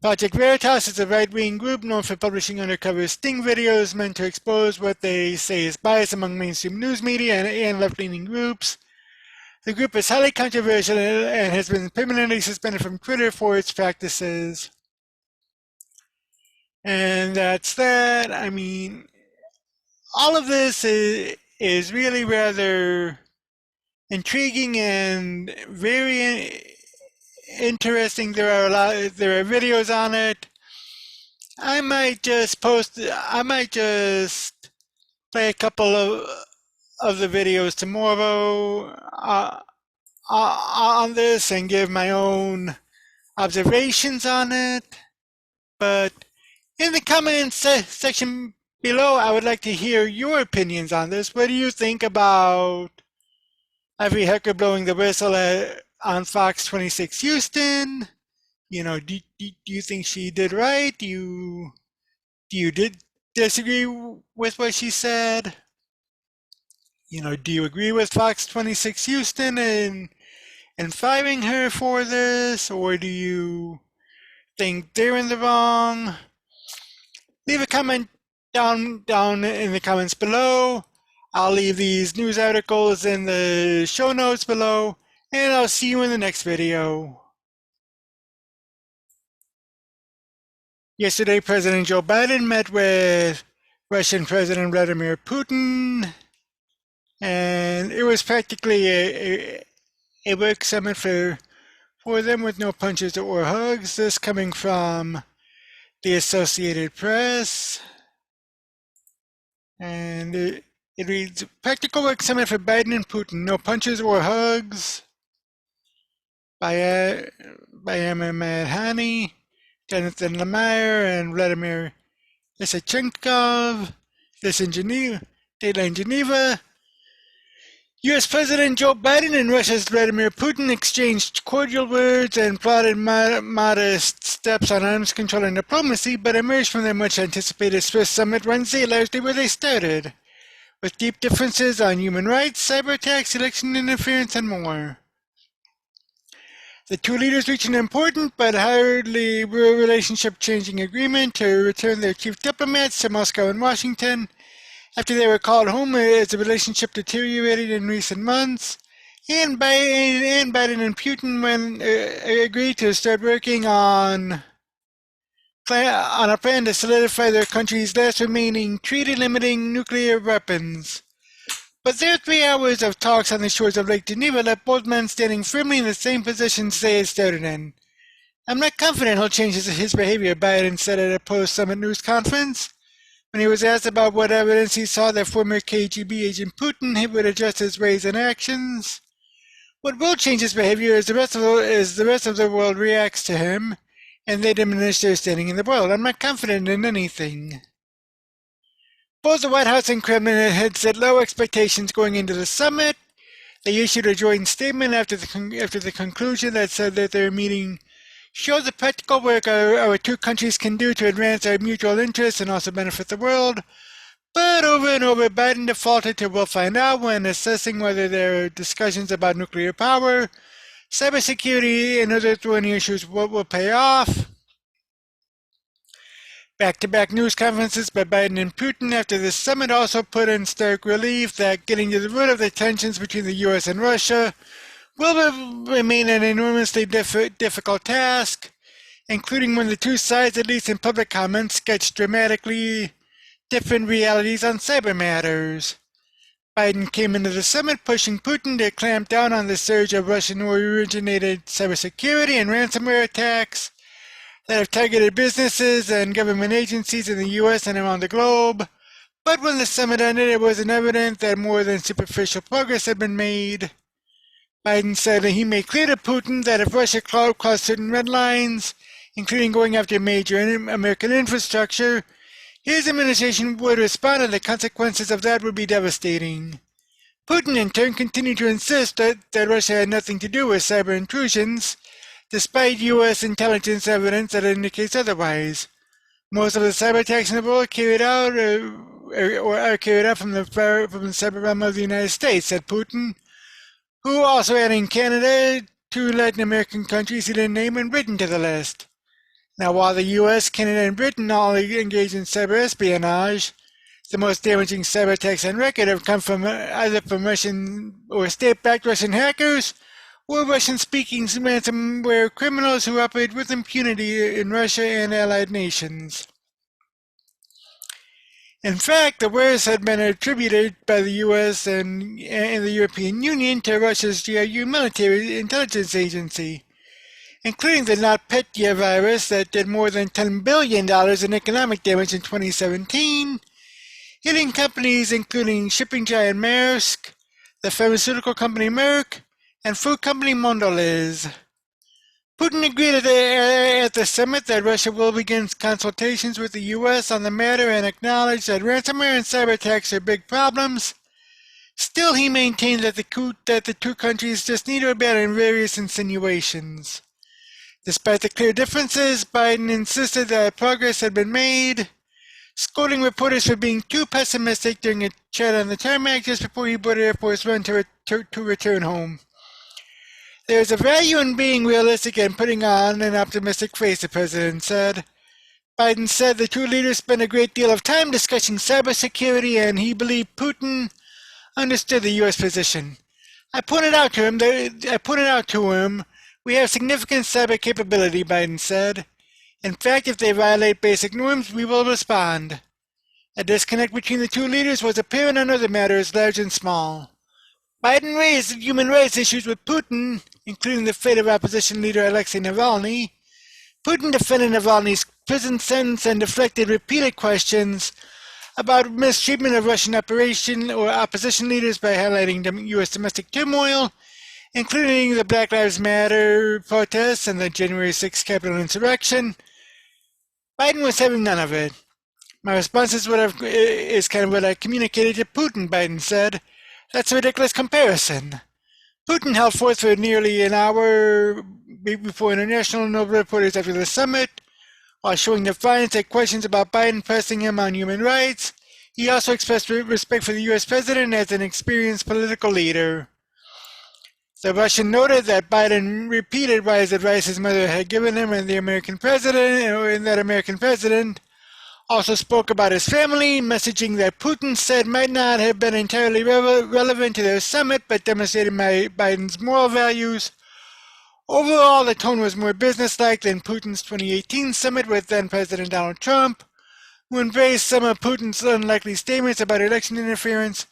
Project Veritas is a right-wing group known for publishing undercover sting videos meant to expose what they say is bias among mainstream news media and left-leaning groups. The group is highly controversial and has been permanently suspended from Twitter for its practices. And that's that. I mean, all of this is really rather intriguing and very interesting. There are videos on it. I might just play a couple of the videos tomorrow on this and give my own observations on it. But in the comments section below, I would like to hear your opinions on this. What do you think about Ivory Hecker blowing the whistle on Fox 26 Houston? You know, do you think she did right? Do you disagree with what she said? You know, do you agree with Fox 26 Houston and firing her for this, or do you think they're in the wrong? Leave a comment down in the comments below. I'll leave these news articles in the show notes below, and I'll see you in the next video. Yesterday, President Joe Biden met with Russian President Vladimir Putin, and it was practically a work summit for them with no punches or hugs. This coming from the Associated Press. And it reads, Practical Work Summit for Biden and Putin, No Punches or Hugs, by Amir Madhani, Jonathan Lemire, and Vladimir Isachenkov. This in Geneva, Dateline Geneva. U.S. President Joe Biden and Russia's Vladimir Putin exchanged cordial words and plotted modest steps on arms control and diplomacy, but emerged from their much-anticipated Swiss summit Wednesday largely where they started, with deep differences on human rights, cyberattacks, election interference, and more. The two leaders reached an important but hardly relationship-changing agreement to return their chief diplomats to Moscow and Washington after they were called home as the relationship deteriorated in recent months. And Biden and Putin agreed to start working on a plan to solidify their country's last remaining treaty limiting nuclear weapons. But their 3 hours of talks on the shores of Lake Geneva left both men standing firmly in the same positions they had started in. I'm not confident he'll change his behavior, Biden said at a post-summit news conference. When he was asked about what evidence he saw that former KGB agent Putin would adjust his ways and actions. What will change his behavior is the rest of the world reacts to him, and they diminish their standing in the world. I'm not confident in anything. Both the White House and Kremlin had set low expectations going into the summit. They issued a joint statement after the conclusion that said that their meeting shows the practical work our two countries can do to advance our mutual interests and also benefit the world. But over and over, Biden defaulted to "we'll find out" when assessing whether there are discussions about nuclear power, cybersecurity, and other thorny issues will pay off. Back-to-back news conferences by Biden and Putin after the summit also put in stark relief that getting to the root of the tensions between the U.S. and Russia will remain an enormously difficult task, including when the two sides, at least in public comments, sketch dramatically different realities on cyber matters. Biden came into the summit pushing Putin to clamp down on the surge of Russian-originated cybersecurity and ransomware attacks that have targeted businesses and government agencies in the U.S. and around the globe. But when the summit ended, it wasn't evident that more than superficial progress had been made. Biden said that he made clear to Putin that if Russia crossed certain red lines, including going after major American infrastructure, his administration would respond and the consequences of that would be devastating. Putin, in turn, continued to insist that Russia had nothing to do with cyber intrusions, despite U.S. intelligence evidence that indicates otherwise. Most of the cyber attacks in the world carried out are carried out from the cyber realm of the United States, said Putin, who also adding Canada, 2 Latin American countries he didn't name, and Britain to the list. Now, while the U.S., Canada, and Britain all engage in cyber espionage, the most damaging cyber attacks on record have come from either from Russian or state-backed Russian hackers or Russian-speaking ransomware criminals who operate with impunity in Russia and allied nations. In fact, the worst had been attributed by the U.S. and the European Union to Russia's GRU military intelligence agency, including the NotPetya virus that did more than $10 billion in economic damage in 2017, hitting companies including shipping giant Maersk, the pharmaceutical company Merck, and food company Mondelez. Putin agreed at the summit that Russia will begin consultations with the U.S. on the matter and acknowledged that ransomware and cyber attacks are big problems. Still, he maintained that the two countries just need to abandon various insinuations. Despite the clear differences, Biden insisted that progress had been made, scolding reporters for being too pessimistic during a chat on the tarmac just before he boarded Air Force One to return home. There is a value in being realistic and putting on an optimistic face, the president said. Biden said the two leaders spent a great deal of time discussing cybersecurity, and he believed Putin understood the U.S. position. I pointed out to him, we have significant cyber capability, Biden said. In fact, if they violate basic norms, we will respond. A disconnect between the two leaders was apparent on other matters, large and small. Biden raised human rights issues with Putin, including the fate of opposition leader Alexei Navalny. Putin defended Navalny's prison sentence and deflected repeated questions about mistreatment of Russian opposition leaders by highlighting U.S. domestic turmoil, including the Black Lives Matter protests and the January 6th Capitol insurrection. Biden was having none of it. My response is kind of what I communicated to Putin, Biden said. That's a ridiculous comparison. Putin held forth for nearly an hour before international Nobel reporters after the summit, while showing defiance at questions about Biden pressing him on human rights. He also expressed respect for the U.S. president as an experienced political leader. The Russian noted that Biden repeated wise advice his mother had given him and that American president, Also spoke about his family, messaging that Putin said might not have been entirely relevant to their summit, but demonstrated Biden's moral values. Overall, the tone was more businesslike than Putin's 2018 summit with then-President Donald Trump, who embraced some of Putin's unlikely statements about election interference,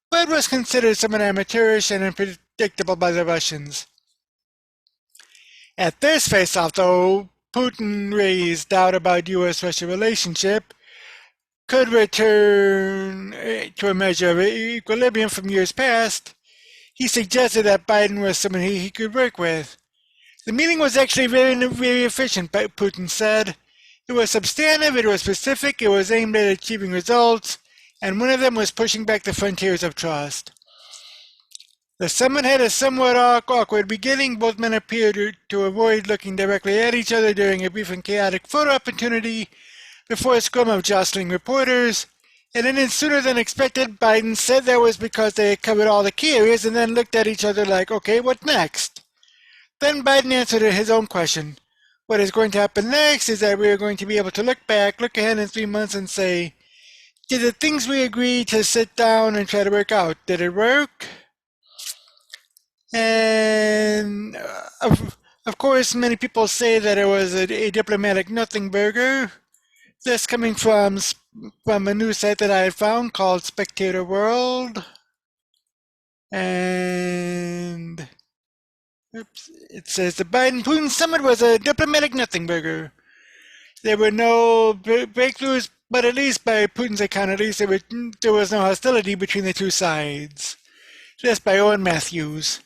but was considered somewhat amateurish and unpredictable by the Russians. At this face-off, though, Putin raised doubt about U.S.-Russia relationship, could return to a measure of equilibrium from years past. He suggested that Biden was someone he could work with. The meeting was actually very efficient, Putin said. It was substantive, it was specific, it was aimed at achieving results, and one of them was pushing back the frontiers of trust. The summit had a somewhat awkward beginning. Both men appeared to avoid looking directly at each other during a brief and chaotic photo opportunity before a scrum of jostling reporters, and then sooner than expected, Biden said that was because they had covered all the key areas and then looked at each other like, okay, what next? Then Biden answered his own question. What is going to happen next is that we are going to be able to look back, look ahead in 3 months and say, did the things we agreed to sit down and try to work out, did it work? And of course, many people say that it was a diplomatic nothing burger. This coming from a news site that I found called Spectator World. And it says the Biden-Putin summit was a diplomatic nothing burger. There were no breakthroughs, but at least by Putin's account, at least there was no hostility between the two sides. This by Owen Matthews.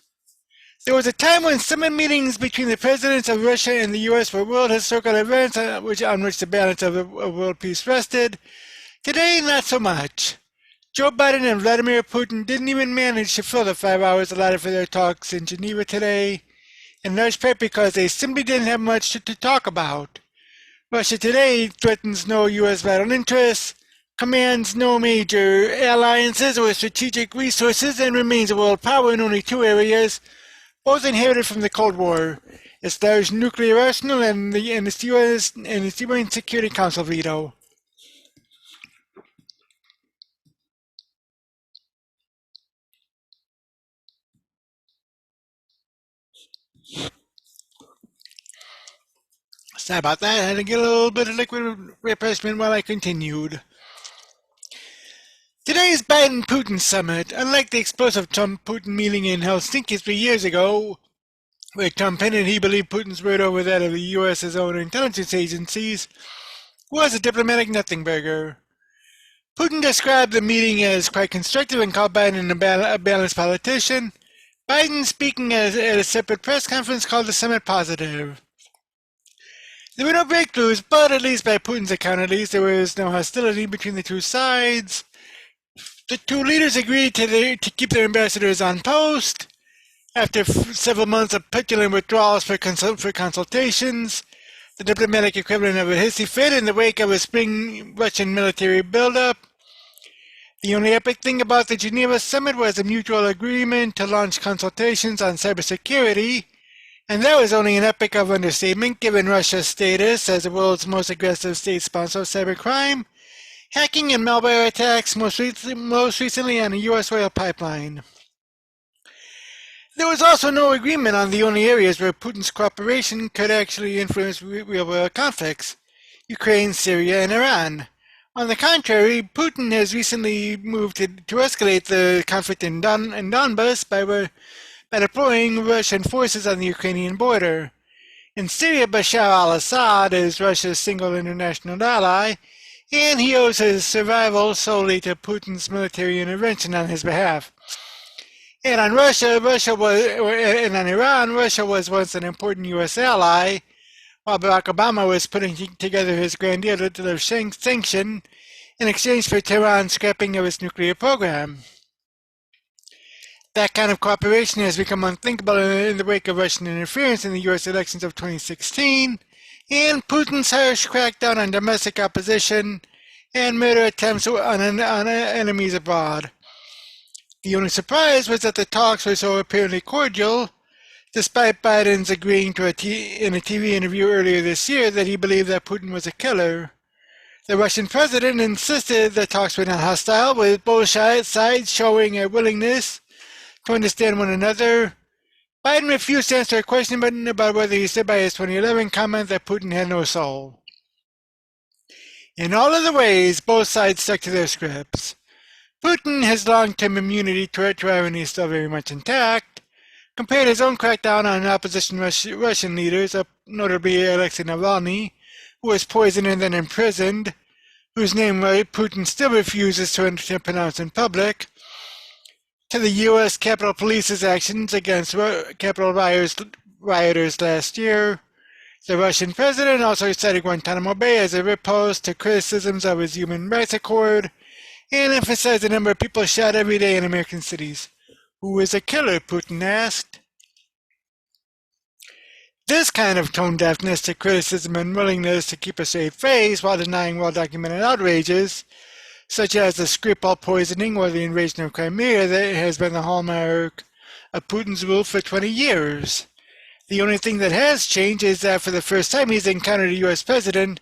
There was a time when summit meetings between the presidents of Russia and the U.S. were world historical events on which the balance of world peace rested. Today, not so much. Joe Biden and Vladimir Putin didn't even manage to fill the 5 hours allotted for their talks in Geneva today, in large part because they simply didn't have much to talk about. Russia today threatens no U.S. vital interests, commands no major alliances or strategic resources, and remains a world power in only 2 areas, both inherited from the Cold War: its large nuclear arsenal and the UN Security Council veto. Sorry about that. I had to get a little bit of liquid refreshment while I continued. Today's Biden-Putin summit, unlike the explosive Trump-Putin meeting in Helsinki 3 years ago, where Trump hinted he believed Putin's word over that of the U.S.'s own intelligence agencies, was a diplomatic nothing burger. Putin described the meeting as quite constructive and called Biden a balanced politician. Biden, speaking at a separate press conference, called the summit positive. There were no breakthroughs, but at least by Putin's account, there was no hostility between the two sides. The two leaders agreed to keep their ambassadors on post. After several months of petulant withdrawals for consultations, the diplomatic equivalent of a hissy fit in the wake of a spring Russian military buildup. The only epic thing about the Geneva summit was a mutual agreement to launch consultations on cybersecurity, and that was only an epic of understatement given Russia's status as the world's most aggressive state sponsor of cybercrime, hacking and malware attacks, most recently on a U.S. oil pipeline. There was also no agreement on the only areas where Putin's cooperation could actually influence real-world conflicts: Ukraine, Syria, and Iran. On the contrary, Putin has recently moved to escalate the conflict in Donbass by deploying Russian forces on the Ukrainian border. In Syria, Bashar al-Assad is Russia's single international ally, and he owes his survival solely to Putin's military intervention on his behalf. And on Iran, Russia was once an important U.S. ally, while Barack Obama was putting together his grand deal to deliver sanction in exchange for Tehran's scrapping of its nuclear program. That kind of cooperation has become unthinkable in the wake of Russian interference in the U.S. elections of 2016, and Putin's harsh crackdown on domestic opposition and murder attempts on enemies abroad. The only surprise was that the talks were so apparently cordial, despite Biden's agreeing in a TV interview earlier this year that he believed that Putin was a killer. The Russian president insisted that talks were not hostile, with both sides showing a willingness to understand one another. Biden refused to answer a question about whether he stood by his 2011 comment that Putin had no soul. In all other ways, both sides stuck to their scripts. Putin, his long-term immunity to irony is still very much intact, compared his own crackdown on opposition Russian leaders, notably Alexei Navalny, who was poisoned and then imprisoned, whose name Putin still refuses to pronounce in public, to the U.S. Capitol Police's actions against Capitol rioters last year. The Russian president also cited Guantanamo Bay as a riposte to criticisms of his human rights accord, and emphasized the number of people shot every day in American cities. Who is a killer? Putin asked. This kind of tone deafness to criticism and willingness to keep a straight face while denying well-documented outrages, such as the Skripal poisoning or the invasion of Crimea, that has been the hallmark of Putin's rule for 20 years. The only thing that has changed is that for the first time he's encountered a U.S. president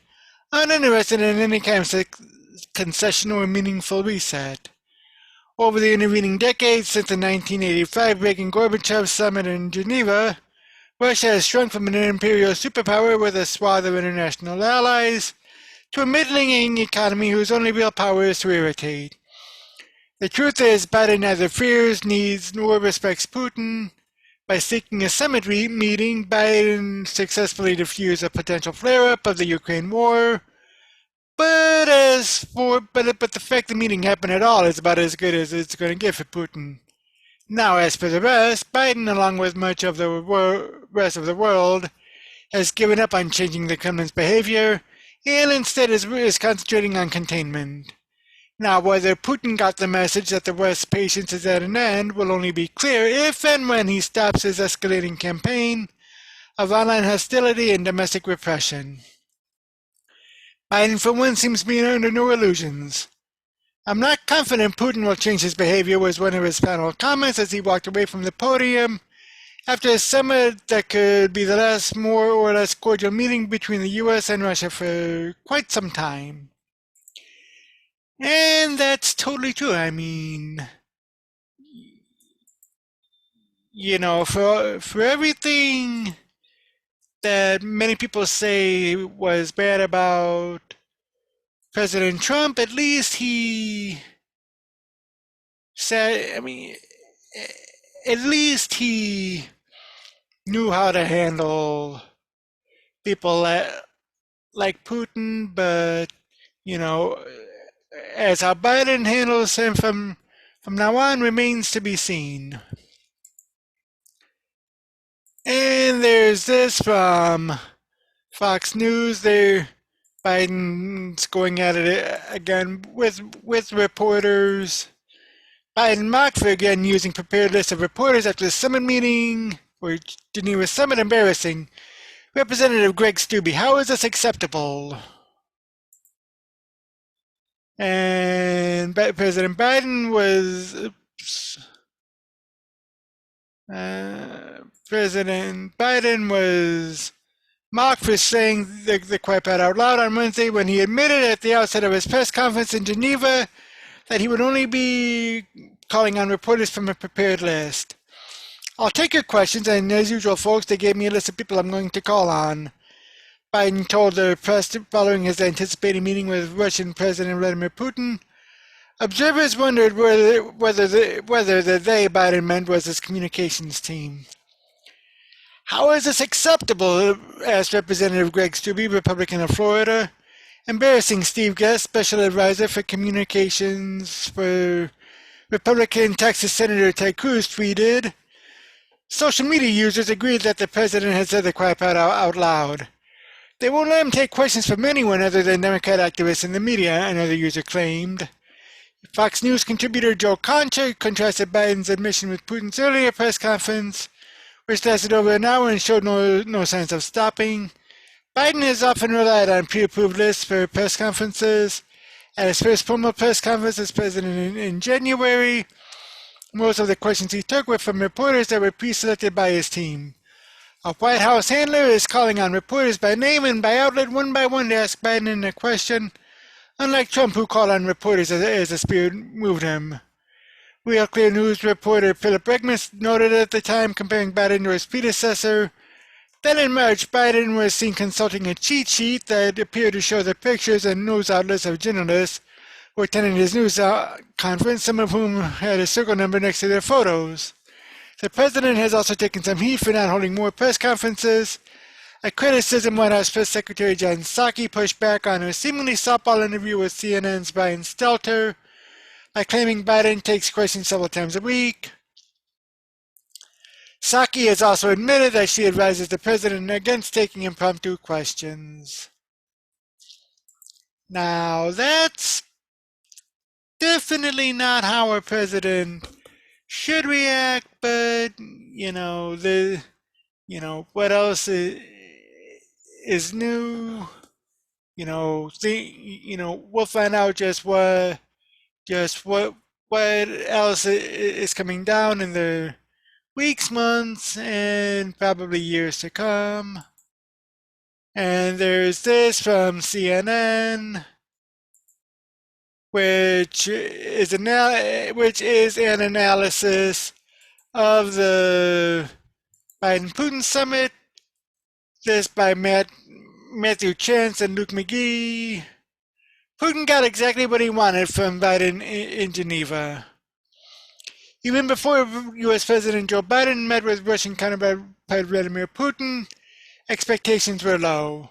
uninterested in any kind of concession or meaningful reset. Over the intervening decades since the 1985 Reagan-Gorbachev summit in Geneva, Russia has shrunk from an imperial superpower with a swath of international allies to a middling economy whose only real power is to irritate. The truth is, Biden neither fears, needs, nor respects Putin. By seeking a summit meeting, Biden successfully diffused a potential flare-up of the Ukraine war. But the fact the meeting happened at all is about as good as it's going to get for Putin. Now, as for the rest, Biden, along with much of the rest of the world, has given up on changing the Kremlin's behavior, and instead is concentrating on containment. Now, whether Putin got the message that the West's patience is at an end will only be clear if and when he stops his escalating campaign of online hostility and domestic repression. Biden, for one, seems to be under no illusions. "I'm not confident Putin will change his behavior," was one of his final comments as he walked away from the podium after a summit that could be the last more or less cordial meeting between the U.S. and Russia for quite some time. And that's totally true. I mean, you know, for everything that many people say was bad about President Trump, at least he said, at least he knew how to handle people like Putin, but, you know, as how Biden handles him from now on remains to be seen. And there's this from Fox News. Biden's going at it again with reporters. Biden mocked for again using prepared list of reporters after the summit meeting, or Geneva summit. Embarrassing. Representative Greg Steube, how is this acceptable? And President Biden was, President Biden was mocked for saying the quiet part out loud on Wednesday when he admitted at the outset of his press conference in Geneva that he would only be calling on reporters from a prepared list. "I'll take your questions, and as usual, folks, they gave me a list of people I'm going to call on," Biden told the press following his anticipated meeting with Russian President Vladimir Putin. Observers wondered whether the they Biden meant was his communications team. "How is this acceptable?" asked Representative Greg Steube, Republican of Florida. Embarrassing, Steve Guest, Special Advisor for Communications for Republican Texas Senator Ted Cruz, tweeted, "Social media users agreed that the president had said the quiet part out loud. They won't let him take questions from anyone other than Democrat activists in the media," another user claimed. Fox News contributor Joe Concha contrasted Biden's admission with Putin's earlier press conference, which lasted over an hour and showed no signs of stopping. Biden has often relied on pre-approved lists for press conferences. At his first formal press conference as president in January, most of the questions he took were from reporters that were pre-selected by his team. A White House handler is calling on reporters by name and by outlet one by one to ask Biden a question unlike Trump, who called on reporters as the spirit moved him. Real Clear News reporter Philip Regmus noted at the time, comparing Biden to his predecessor, that in March, Biden was seen consulting a cheat sheet that appeared to show the pictures and news outlets of journalists who attended his news conference, some of whom had a circle number next to their photos. The president has also taken some heat for not holding more press conferences, a criticism White House Press Secretary Jen Psaki pushed back on her seemingly softball interview with CNN's Brian Stelter by claiming Biden takes questions several times a week. Psaki has also admitted that she advises the president against taking impromptu questions. Now, that's definitely not how a president should react, but, what else is new? We'll find out just what else is coming down in the weeks, months, and probably years to come. And there's this from CNN, which is an analysis of the Biden-Putin summit. This by Matthew Chance and Luke McGee. Putin got exactly what he wanted from Biden in Geneva. Even before U.S. President Joe Biden met with Russian counterpart Vladimir Putin, expectations were low.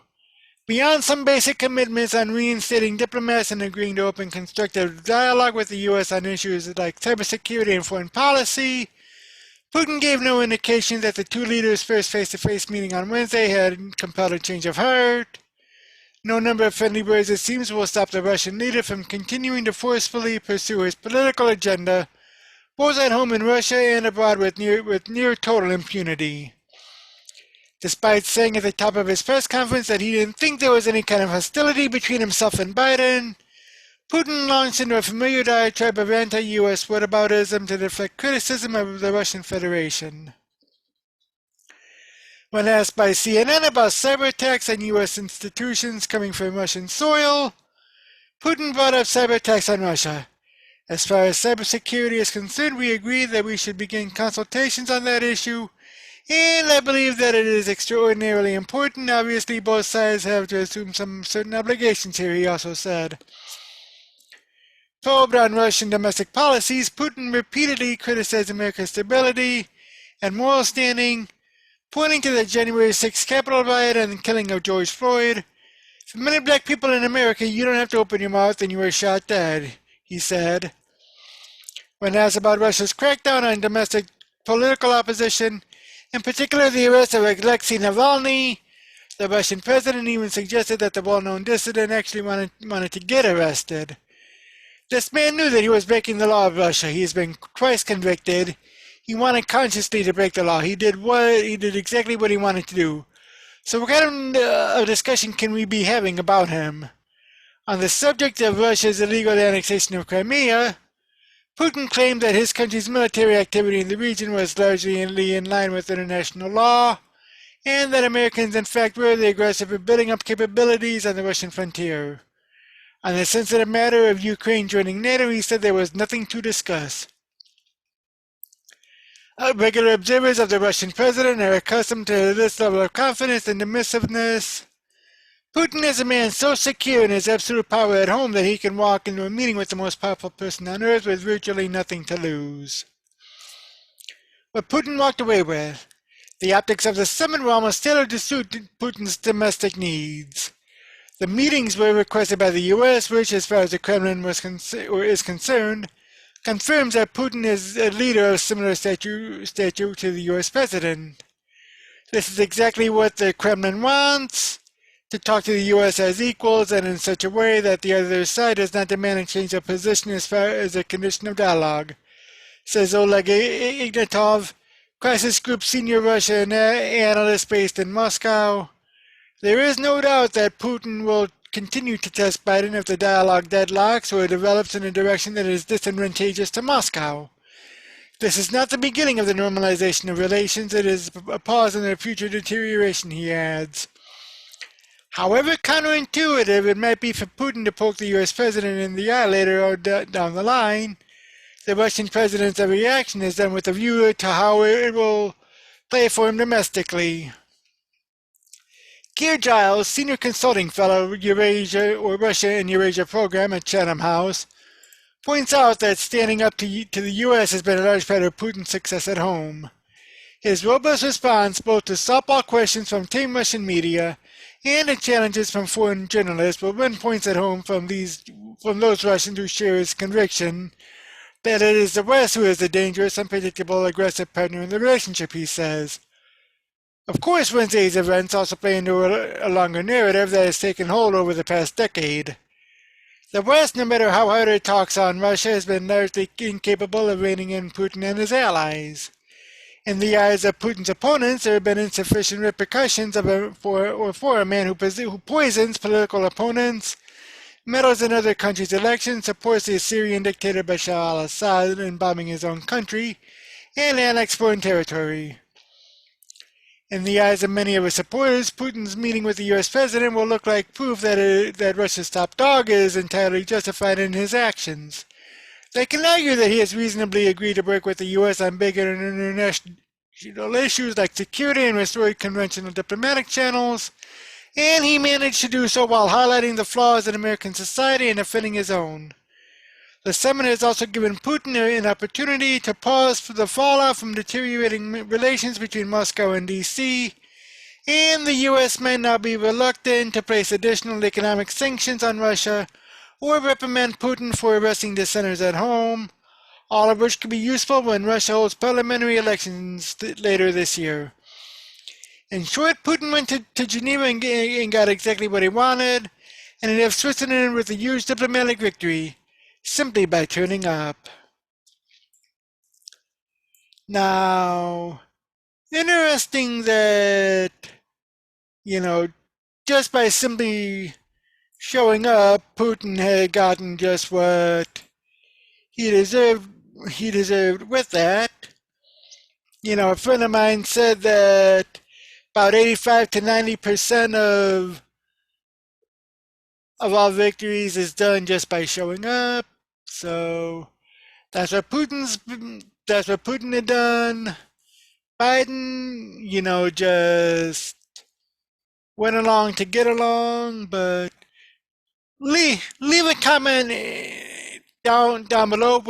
Beyond some basic commitments on reinstating diplomats and agreeing to open constructive dialogue with the U.S. on issues like cybersecurity and foreign policy, Putin gave no indication that the two leaders' first face-to-face meeting on Wednesday had compelled a change of heart. No number of friendly words, it seems, will stop the Russian leader from continuing to forcefully pursue his political agenda, both at home in Russia and abroad with near total impunity. Despite saying at the top of his press conference that he didn't think there was any kind of hostility between himself and Biden, Putin launched into a familiar diatribe of anti-U.S. whataboutism to deflect criticism of the Russian Federation. When asked by CNN about cyberattacks on U.S. institutions coming from Russian soil, Putin brought up cyberattacks on Russia. As far as cybersecurity is concerned, we agree that we should begin consultations on that issue, and I believe that it is extraordinarily important. Obviously, both sides have to assume some certain obligations here, he also said. Probed on Russian domestic policies, Putin repeatedly criticized America's stability and moral standing, pointing to the January 6th Capitol riot and the killing of George Floyd. For many black people in America, you don't have to open your mouth and you are shot dead, he said. When asked about Russia's crackdown on domestic political opposition, in particular the arrest of Alexei Navalny, the Russian president even suggested that the well-known dissident actually wanted to get arrested. This man knew that he was breaking the law of Russia. He has been twice convicted. He wanted consciously to break the law. He did exactly what he wanted to do. So what kind of discussion can we be having about him? On the subject of Russia's illegal annexation of Crimea, Putin claimed that his country's military activity in the region was largely in line with international law, and that Americans in fact were the aggressor in building up capabilities on the Russian frontier. On the sensitive matter of Ukraine joining NATO, he said there was nothing to discuss. Regular observers of the Russian president are accustomed to this level of confidence and dismissiveness. Putin is a man so secure in his absolute power at home that he can walk into a meeting with the most powerful person on earth with virtually nothing to lose. What Putin walked away with, the optics of the summit were almost tailored to suit Putin's domestic needs. The meetings were requested by the U.S., which, as far as the Kremlin is concerned, confirms that Putin is a leader of similar stature to the U.S. president. This is exactly what the Kremlin wants, to talk to the U.S. as equals and in such a way that the other side does not demand a change of position as far as a condition of dialogue, says Oleg Ignatov, Crisis Group senior Russian analyst based in Moscow. There is no doubt that Putin will continue to test Biden if the dialogue deadlocks or develops in a direction that is disadvantageous to Moscow. This is not the beginning of the normalization of relations, it is a pause in their future deterioration, he adds. However counterintuitive it might be for Putin to poke the US president in the eye later or down the line, the Russian president's every action is done with a view to how it will play for him domestically. Keir Giles, Senior Consulting Fellow Eurasia or Russia and Eurasia Program at Chatham House, points out that standing up to the U.S. has been a large part of Putin's success at home. His robust response both to softball questions from tame Russian media and to challenges from foreign journalists will win points at home from those Russians who share his conviction that it is the West who is the dangerous, unpredictable, aggressive partner in the relationship, he says. Of course, Wednesday's events also play into a longer narrative that has taken hold over the past decade. The West, no matter how hard it talks on Russia, has been largely incapable of reining in Putin and his allies. In the eyes of Putin's opponents, there have been insufficient repercussions for a man who poisons political opponents, meddles in other countries' elections, supports the Syrian dictator Bashar al-Assad in bombing his own country, and annexed foreign territory. In the eyes of many of his supporters, Putin's meeting with the U.S. president will look like proof that Russia's top dog is entirely justified in his actions. They can argue that he has reasonably agreed to work with the U.S. on bigger international issues like security and restoring conventional diplomatic channels, and he managed to do so while highlighting the flaws in American society and defending his own. The summit has also given Putin an opportunity to pause for the fallout from deteriorating relations between Moscow and D.C., and the U.S. may now be reluctant to place additional economic sanctions on Russia or reprimand Putin for arresting dissenters at home, all of which could be useful when Russia holds parliamentary elections later this year. In short, Putin went to Geneva and got exactly what he wanted, and left Switzerland with a huge diplomatic victory, simply by turning up. Now, interesting that, just by simply showing up, Putin had gotten just what he deserved with that. A friend of mine said that about 85 to 90% of all victories is done just by showing up. So that's what Putin had done. Biden, just went along to get along, but leave a comment down below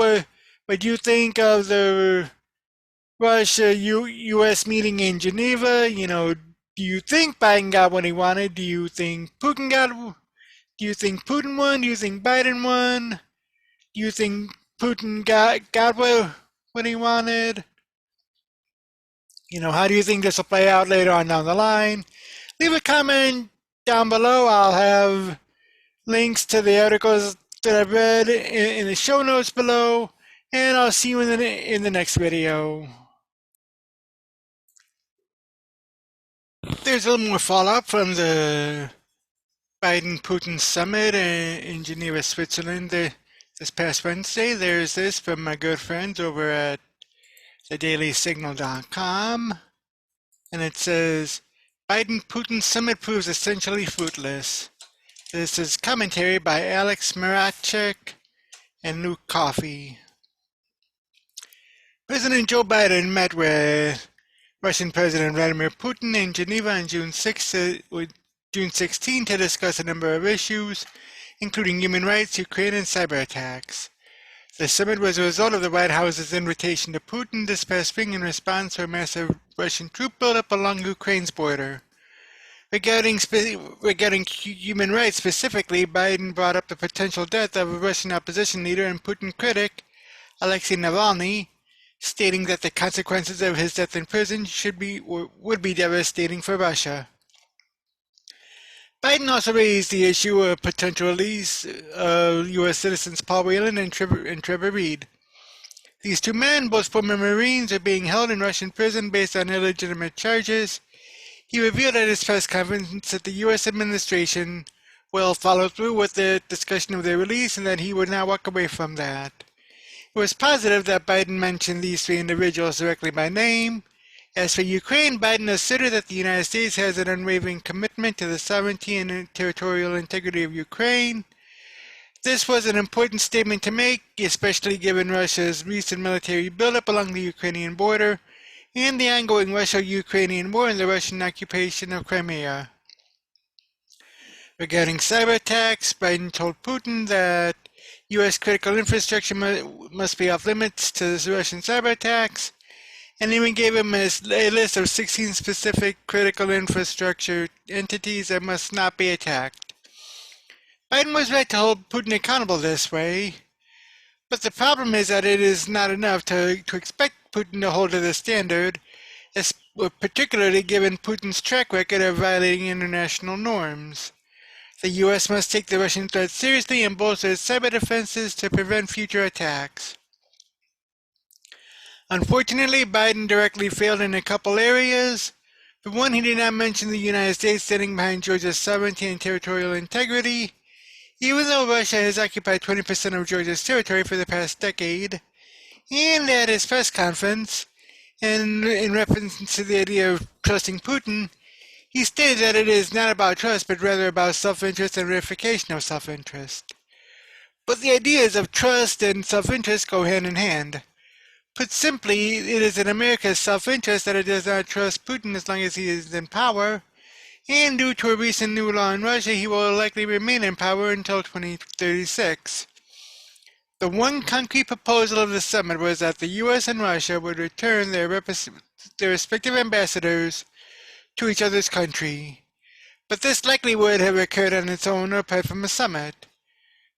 what you think of the Russia-U.S. meeting in Geneva. Do you think Biden got what he wanted? Do you think Putin won? Do you think Biden won? Do you think Putin got what he wanted? How do you think this will play out later on down the line? Leave a comment down below. I'll have links to the articles that I've read in the show notes below, and I'll see you in the next video. There's a little more fallout from the Biden-Putin summit in Geneva, Switzerland this past Wednesday. There's this from my good friends over at thedailysignal.com, and it says, Biden-Putin summit proves essentially fruitless. This is commentary by Alex Marachek and Luke Coffey. President Joe Biden met with Russian President Vladimir Putin in Geneva on June 16 to discuss a number of issues, including human rights, Ukraine, and cyber attacks. The summit was a result of the White House's invitation to Putin this past spring in response to a massive Russian troop buildup along Ukraine's border. Regarding human rights specifically, Biden brought up the potential death of a Russian opposition leader and Putin critic, Alexei Navalny, stating that the consequences of his death in prison would be devastating for Russia. Biden also raised the issue of potential release of U.S. citizens Paul Whelan and Trevor Reed. These two men, both former Marines, are being held in Russian prison based on illegitimate charges. He revealed at his press conference that the U.S. administration will follow through with the discussion of their release and that he would not walk away from that. It was positive that Biden mentioned these three individuals directly by name, As for Ukraine, Biden asserted that the United States has an unwavering commitment to the sovereignty and territorial integrity of Ukraine. This was an important statement to make, especially given Russia's recent military buildup along the Ukrainian border and the ongoing Russo-Ukrainian war and the Russian occupation of Crimea. Regarding cyberattacks, Biden told Putin that U.S. critical infrastructure must be off limits to Russian cyberattacks, and even gave him a list of 16 specific critical infrastructure entities that must not be attacked. Biden was right to hold Putin accountable this way, but the problem is that it is not enough to expect Putin to hold to the standard, particularly given Putin's track record of violating international norms. The U.S. must take the Russian threat seriously and bolster its cyber defenses to prevent future attacks. Unfortunately, Biden directly failed in a couple areas. For one, he did not mention the United States standing behind Georgia's sovereignty and territorial integrity, even though Russia has occupied 20% of Georgia's territory for the past decade. And at his press conference, and in reference to the idea of trusting Putin, he stated that it is not about trust, but rather about self-interest and verification of self-interest. But the ideas of trust and self-interest go hand in hand. Put simply, it is in America's self-interest that it does not trust Putin as long as he is in power, and due to a recent new law in Russia, he will likely remain in power until 2036. The one concrete proposal of the summit was that the U.S. and Russia would return their respective ambassadors to each other's country, but this likely would have occurred on its own or apart from a summit.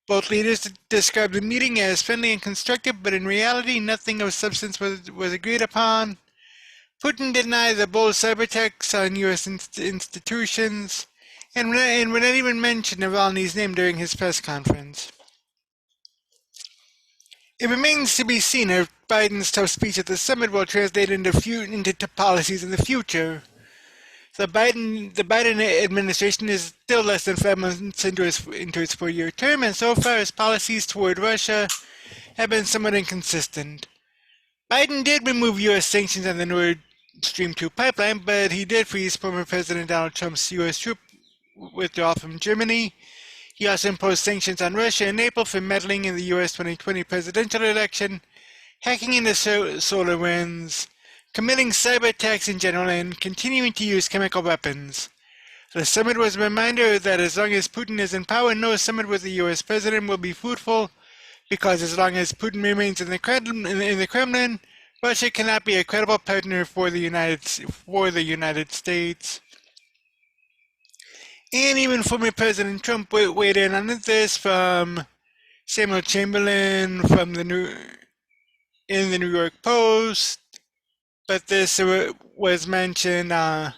Both leaders described the meeting as friendly and constructive, but in reality nothing of substance was agreed upon. Putin denied the bold cyber attacks on U.S. institutions, and would not even mention Navalny's name during his press conference. It remains to be seen if Biden's tough speech at the summit will translate into policies in the future. The Biden administration is still less than 5 months into its 4-year term, and so far his policies toward Russia have been somewhat inconsistent. Biden did remove U.S. sanctions on the Nord Stream 2 pipeline, but he did freeze former President Donald Trump's U.S. troop withdrawal from Germany. He also imposed sanctions on Russia in April for meddling in the U.S. 2020 presidential election, hacking into solar winds, committing cyber attacks in general, and continuing to use chemical weapons. The summit was a reminder that as long as Putin is in power, no summit with the U.S. president will be fruitful, because as long as Putin remains in the Kremlin, Russia cannot be a credible partner for the United States. And even former President Trump weighed in on this, from Samuel Chamberlain from the New York Post. But this was mentioned by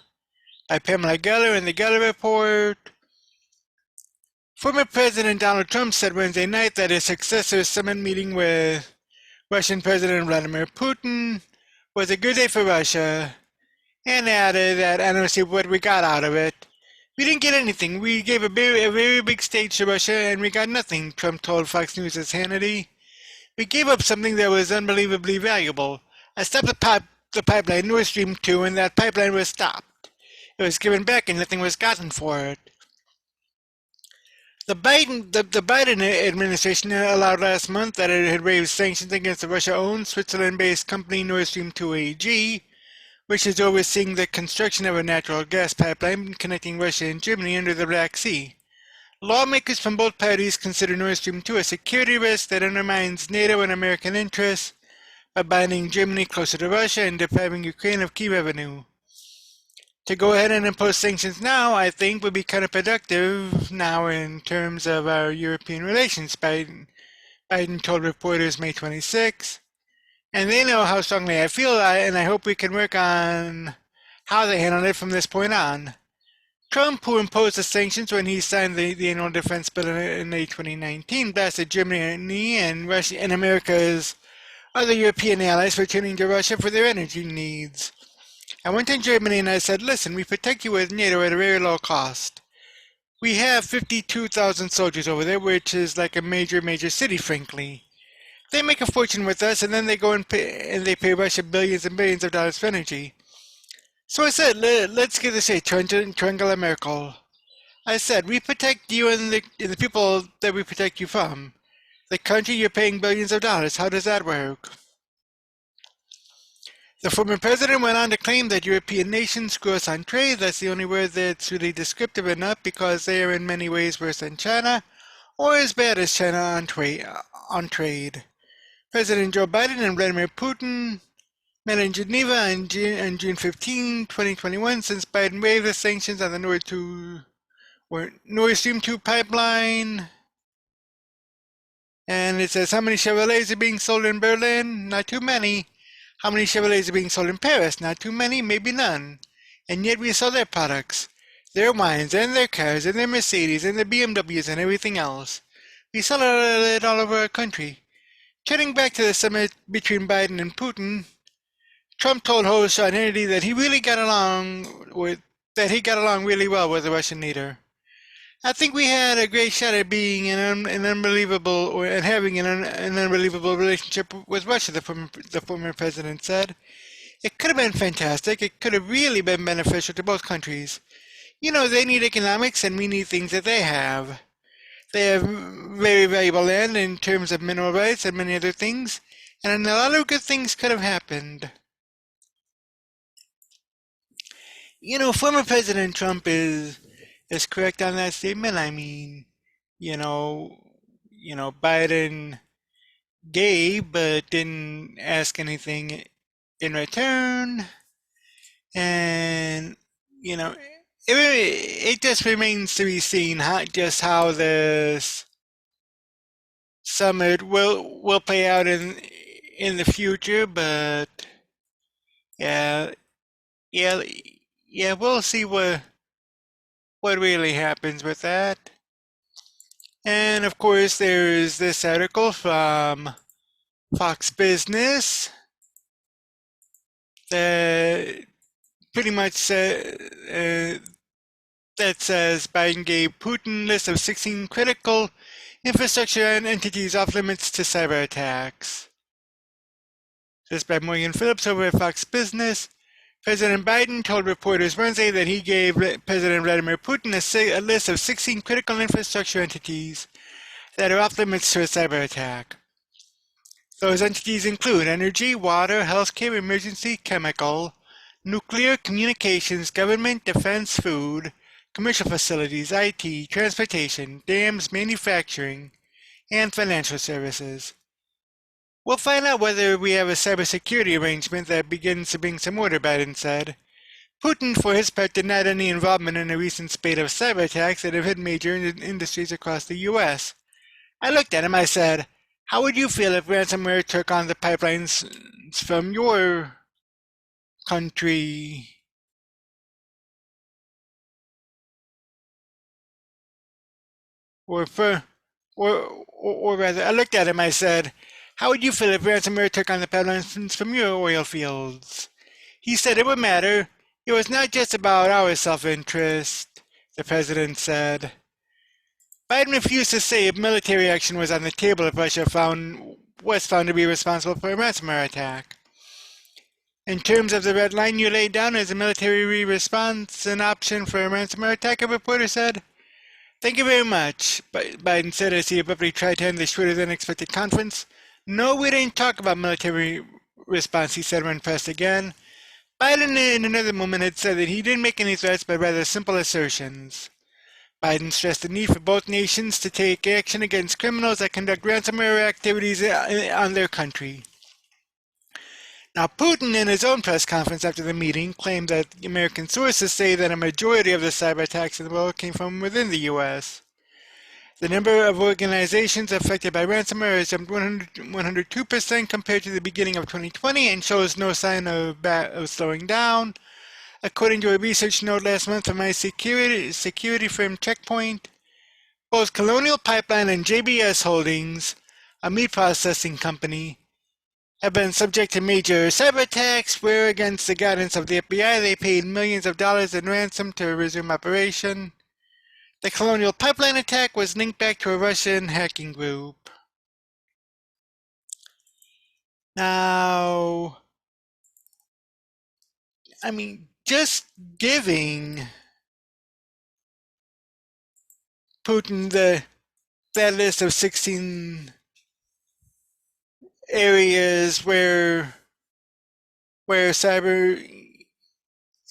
Pamela Geller in the Geller Report. Former President Donald Trump said Wednesday night that his successor's summit meeting with Russian President Vladimir Putin was a good day for Russia, and added that I don't see what we got out of it. We didn't get anything. We gave a very big stage to Russia, and we got nothing, Trump told Fox News' Hannity. We gave up something that was unbelievably valuable. I stopped the pipeline Nord Stream 2, and that pipeline was stopped. It was given back, and nothing was gotten for it. The Biden administration allowed last month that it had raised sanctions against the Russia-owned Switzerland-based company Nord Stream 2 AG, which is overseeing the construction of a natural gas pipeline connecting Russia and Germany under the Black Sea. Lawmakers from both parties consider Nord Stream 2 a security risk that undermines NATO and American interests by binding Germany closer to Russia and depriving Ukraine of key revenue. To go ahead and impose sanctions now, I think, would be counterproductive now in terms of our European relations, Biden told reporters May 26. And they know how strongly I feel, and I hope we can work on how they handle it from this point on. Trump, who imposed the sanctions when he signed the annual defense bill in late 2019, blasted Germany and Russia and America's other European allies for turning to Russia for their energy needs. I went to Germany and I said, listen, we protect you with NATO at a very low cost. We have 52,000 soldiers over there, which is like a major city, frankly. They make a fortune with us, and then they go and pay Russia billions and billions of dollars for energy. So I said, let's get this straight, Angela Merkel. I said, we protect you and the people that we protect you from. The country you're paying billions of dollars. How does that work? The former president went on to claim that European nations screw us on trade. That's the only word that's really descriptive enough because they are in many ways worse than China, or as bad as China on trade. President Joe Biden and Vladimir Putin met in Geneva on June 15, 2021, since Biden waived the sanctions on the Nord Stream 2 pipeline. And it says, how many Chevrolets are being sold in Berlin? Not too many. How many Chevrolets are being sold in Paris? Not too many, maybe none. And yet we sell their products, their wines, and their cars, and their Mercedes, and their BMWs, and everything else. We sell it all over our country. Turning back to the summit between Biden and Putin, Trump told host Sean Hannity that he got along really well with the Russian leader. I think we had a great shot at being an unbelievable or at having an unbelievable relationship with Russia, the former president said. It could have been fantastic. It could have really been beneficial to both countries. You know, they need economics and we need things that they have. They have very valuable land in terms of mineral rights and many other things, and a lot of good things could have happened. You know, former President Trump is correct on that statement. I mean, you know, Biden gave but didn't ask anything in return, and you know, it just remains to be seen how this summit will play out in the future. But yeah, yeah, yeah, we'll see what really happens with that. And of course, there's this article from Fox Business that pretty much that says Biden gave Putin list of 16 critical infrastructure and entities off limits to cyber attacks. This by Morgan Phillips over at Fox Business. President Biden told reporters Wednesday that he gave President Vladimir Putin a list of 16 critical infrastructure entities that are off limits to a cyber attack. Those entities include energy, water, healthcare, emergency, chemical, nuclear, communications, government, defense, food, commercial facilities, IT, transportation, dams, manufacturing, and financial services. We'll find out whether we have a cybersecurity arrangement that begins to bring some order, Biden said. Putin, for his part, denied any involvement in a recent spate of cyber attacks that have hit major industries across the U.S. I looked at him, I said, how would you feel if ransomware took on the pipelines from your country? Or rather, I looked at him, I said, how would you feel if ransomware took on the pipelines from your oil fields? He said it would matter. It was not just about our self-interest, the president said. Biden refused to say if military action was on the table if Russia was found to be responsible for a ransomware attack. In terms of the red line you laid down, is a military response an option for a ransomware attack, a reporter said. Thank you very much, Biden said as he abruptly tried to end the shorter-than-expected conference. No, we didn't talk about military response, he said when pressed again. Biden, in another moment, had said that he didn't make any threats, but rather simple assertions. Biden stressed the need for both nations to take action against criminals that conduct ransomware activities on their country. Now, Putin, in his own press conference after the meeting, claimed that American sources say that a majority of the cyber attacks in the world came from within the U.S. The number of organizations affected by ransomware has jumped 102% compared to the beginning of 2020 and shows no sign of slowing down. According to a research note last month from my security firm Checkpoint, both Colonial Pipeline and JBS Holdings, a meat processing company, have been subject to major cyber attacks where, against the guidance of the FBI, they paid millions of dollars in ransom to resume operation. The Colonial Pipeline attack was linked back to a Russian hacking group. Now, I mean, just giving Putin that list of 16 areas where cyber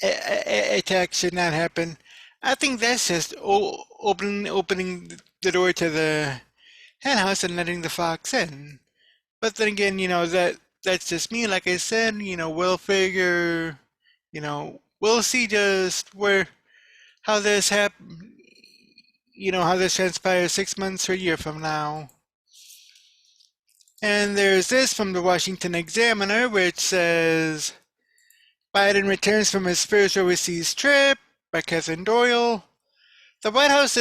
attacks should not happen. I think that's just opening the door to the henhouse and letting the fox in. But then again, that's just me. Like I said, we'll figure, we'll see just how this happen, how this transpires 6 months or a year from now. And there's this from the Washington Examiner, which says Biden returns from his first overseas trip by Catherine Doyle. The White House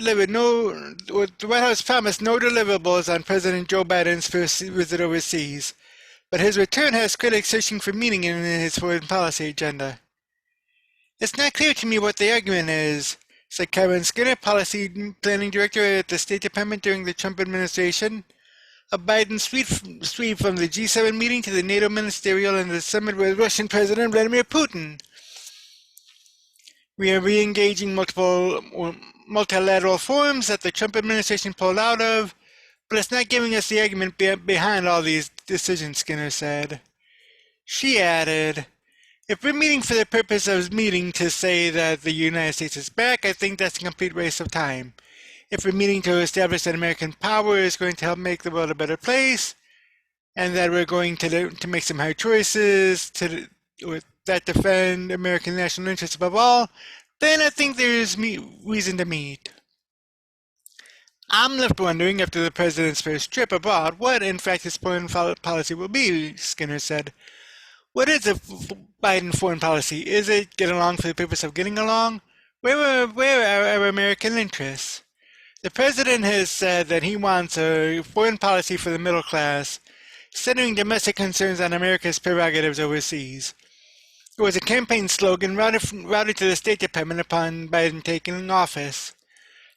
promised no deliverables on President Joe Biden's first visit overseas, but his return has critics searching for meaning in his foreign policy agenda. It's not clear to me what the argument is, said Karen Skinner, policy planning director at the State Department during the Trump administration. A Biden sweep from the G7 meeting to the NATO ministerial and the summit with Russian President Vladimir Putin. We are re-engaging multilateral forums that the Trump administration pulled out of, but it's not giving us the argument behind all these decisions, Skinner said. She added, if we're meeting for the purpose of meeting to say that the United States is back, I think that's a complete waste of time. If we're meeting to establish that American power is going to help make the world a better place, and that we're going to make some hard choices that defend American national interests above all, then I think there's reason to meet. I'm left wondering, after the president's first trip abroad, what in fact his foreign policy will be, Skinner said. What is the Biden foreign policy? Is it get along for the purpose of getting along? Where are our American interests? The president has said that he wants a foreign policy for the middle class, centering domestic concerns on America's prerogatives overseas. It was a campaign slogan routed to the State Department upon Biden taking office.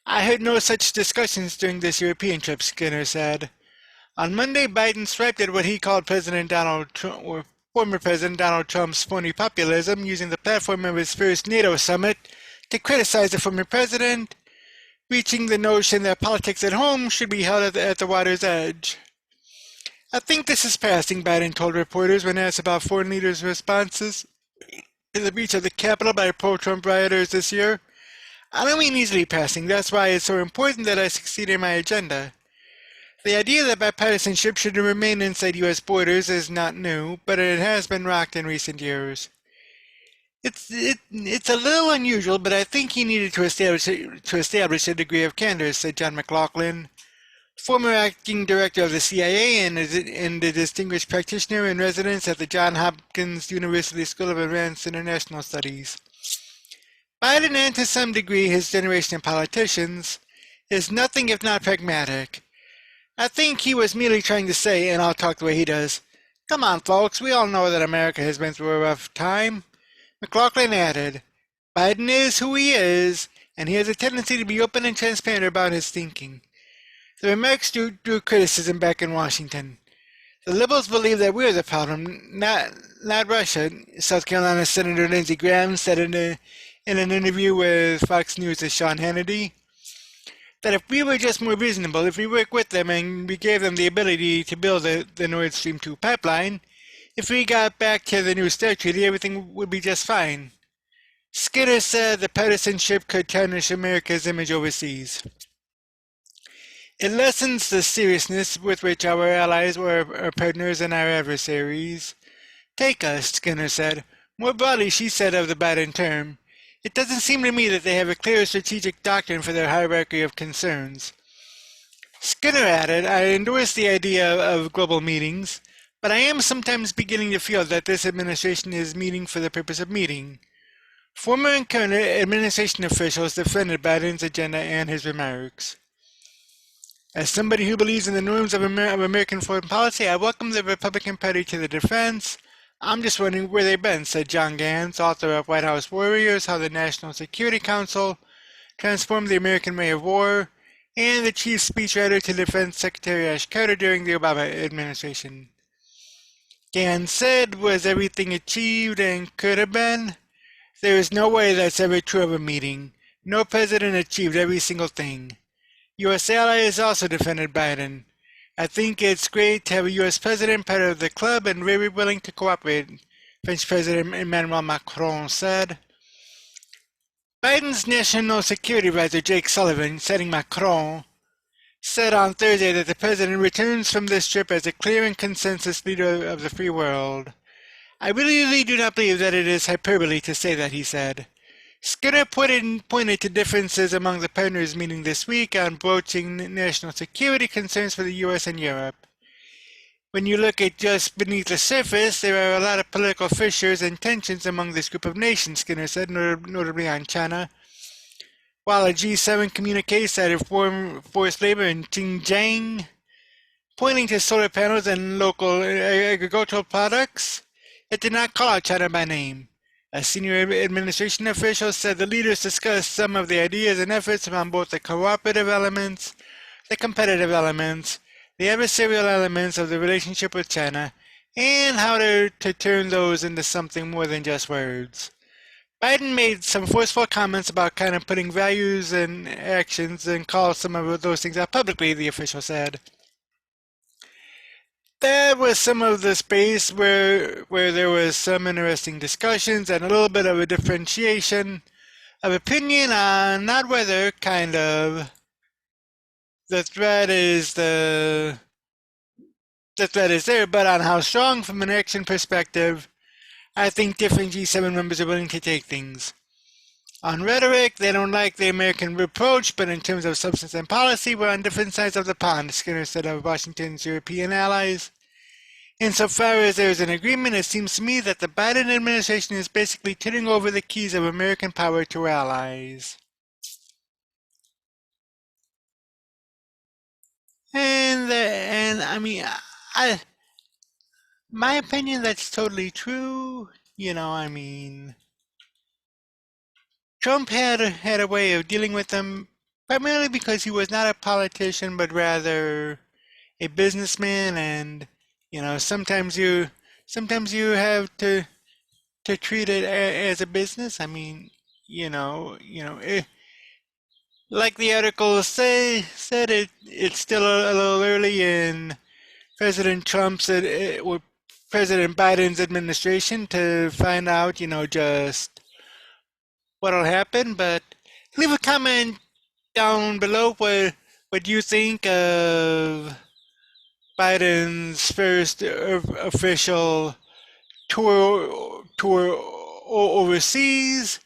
I heard no such discussions during this European trip, Skinner said. On Monday, Biden swiped at what he called former President Donald Trump's phony populism, using the platform of his first NATO summit to criticize the former president, reaching the notion that politics at home should be held at the water's edge. I think this is passing, Biden told reporters when asked about foreign leaders' responses to the breach of the Capitol by pro-Trump rioters this year. I don't mean easily passing. That's why it's so important that I succeed in my agenda. The idea that bipartisanship should remain inside U.S. borders is not new, but it has been rocked in recent years. It's a little unusual, but I think he needed to establish a degree of candor, said John McLaughlin, former acting director of the CIA and a distinguished practitioner in residence at the Johns Hopkins University School of Advanced International Studies. Biden, and to some degree his generation of politicians, is nothing if not pragmatic. I think he was merely trying to say, and I'll talk the way he does, come on folks, we all know that America has been through a rough time. McLaughlin added, Biden is who he is, and he has a tendency to be open and transparent about his thinking. The remarks drew criticism back in Washington. The liberals believe that we're the problem, not Russia, South Carolina Senator Lindsey Graham said in an interview with Fox News' Sean Hannity. That if we were just more reasonable, if we worked with them and we gave them the ability to build the Nord Stream 2 pipeline, if we got back to the New START Treaty, everything would be just fine. Skinner said the partisanship could tarnish America's image overseas. It lessens the seriousness with which our allies or our partners and our adversaries take us, Skinner said. More broadly, she said of the Biden term, it doesn't seem to me that they have a clear strategic doctrine for their hierarchy of concerns. Skinner added, I endorse the idea of global meetings, but I am sometimes beginning to feel that this administration is meeting for the purpose of meeting. Former and current administration officials defended Biden's agenda and his remarks. As somebody who believes in the norms of American foreign policy, I welcome the Republican Party to the defense. I'm just wondering where they've been, said John Gans, author of White House Warriors, How the National Security Council Transformed the American Way of War, and the chief speechwriter to Defense Secretary Ash Carter during the Obama administration. Gans said, was everything achieved and could have been? There is no way that's ever true of a meeting. No president achieved every single thing. U.S. allies also defended Biden. I think it's great to have a U.S. president part of the club and very willing to cooperate, French President Emmanuel Macron said. Biden's national security advisor Jake Sullivan, citing Macron, said on Thursday that the president returns from this trip as a clear and consensus leader of the free world. I really do not believe that it is hyperbole to say that, he said. Skinner pointed to differences among the partners meeting this week on broaching national security concerns for the U.S. and Europe. When you look at just beneath the surface, there are a lot of political fissures and tensions among this group of nations, Skinner said, notably on China. While a G7 communique cited forced labor in Xinjiang, pointing to solar panels and local agricultural products, it did not call out China by name. A senior administration official said the leaders discussed some of the ideas and efforts around both the cooperative elements, the competitive elements, the adversarial elements of the relationship with China, and how to turn those into something more than just words. Biden made some forceful comments about kind of putting values and actions and called some of those things out publicly, the official said. That was some of the space where there was some interesting discussions and a little bit of a differentiation of opinion on not whether kind of the threat is there, but on how strong from an action perspective I think different G7 members are willing to take things. On rhetoric, they don't like the American approach, but in terms of substance and policy, we're on different sides of the pond, Skinner said of Washington's European allies. Insofar as there is an agreement, it seems to me that the Biden administration is basically turning over the keys of American power to allies. And I mean, my opinion, that's totally true. You know, I mean, Trump had a way of dealing with them, primarily because he was not a politician, but rather a businessman, and you know, sometimes you have to treat it as a business. I mean, like the article said, it's still a little early in President Trump's or President Biden's administration to find out, just what'll happen. But leave a comment down below what you think of Biden's first official tour overseas.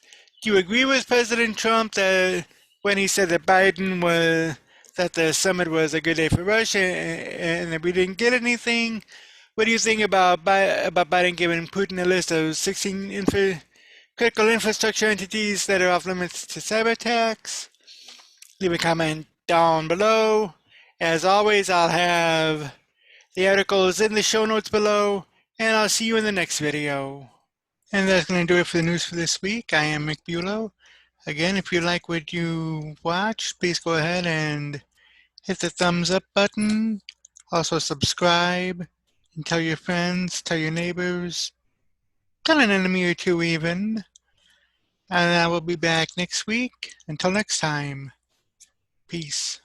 Do you agree with President Trump that when he said that that the summit was a good day for Russia and that we didn't get anything? What do you think about Biden giving Putin a list of 16 critical infrastructure entities that are off limits to cyberattacks? Leave a comment down below. As always, I'll have the articles in the show notes below, and I'll see you in the next video. And that's going to do it for the news for this week. I am Mick Bulow. Again, if you like what you watch, please go ahead and hit the thumbs up button. Also subscribe and tell your friends, tell your neighbors, tell an enemy or two even. And I will be back next week. Until next time, peace.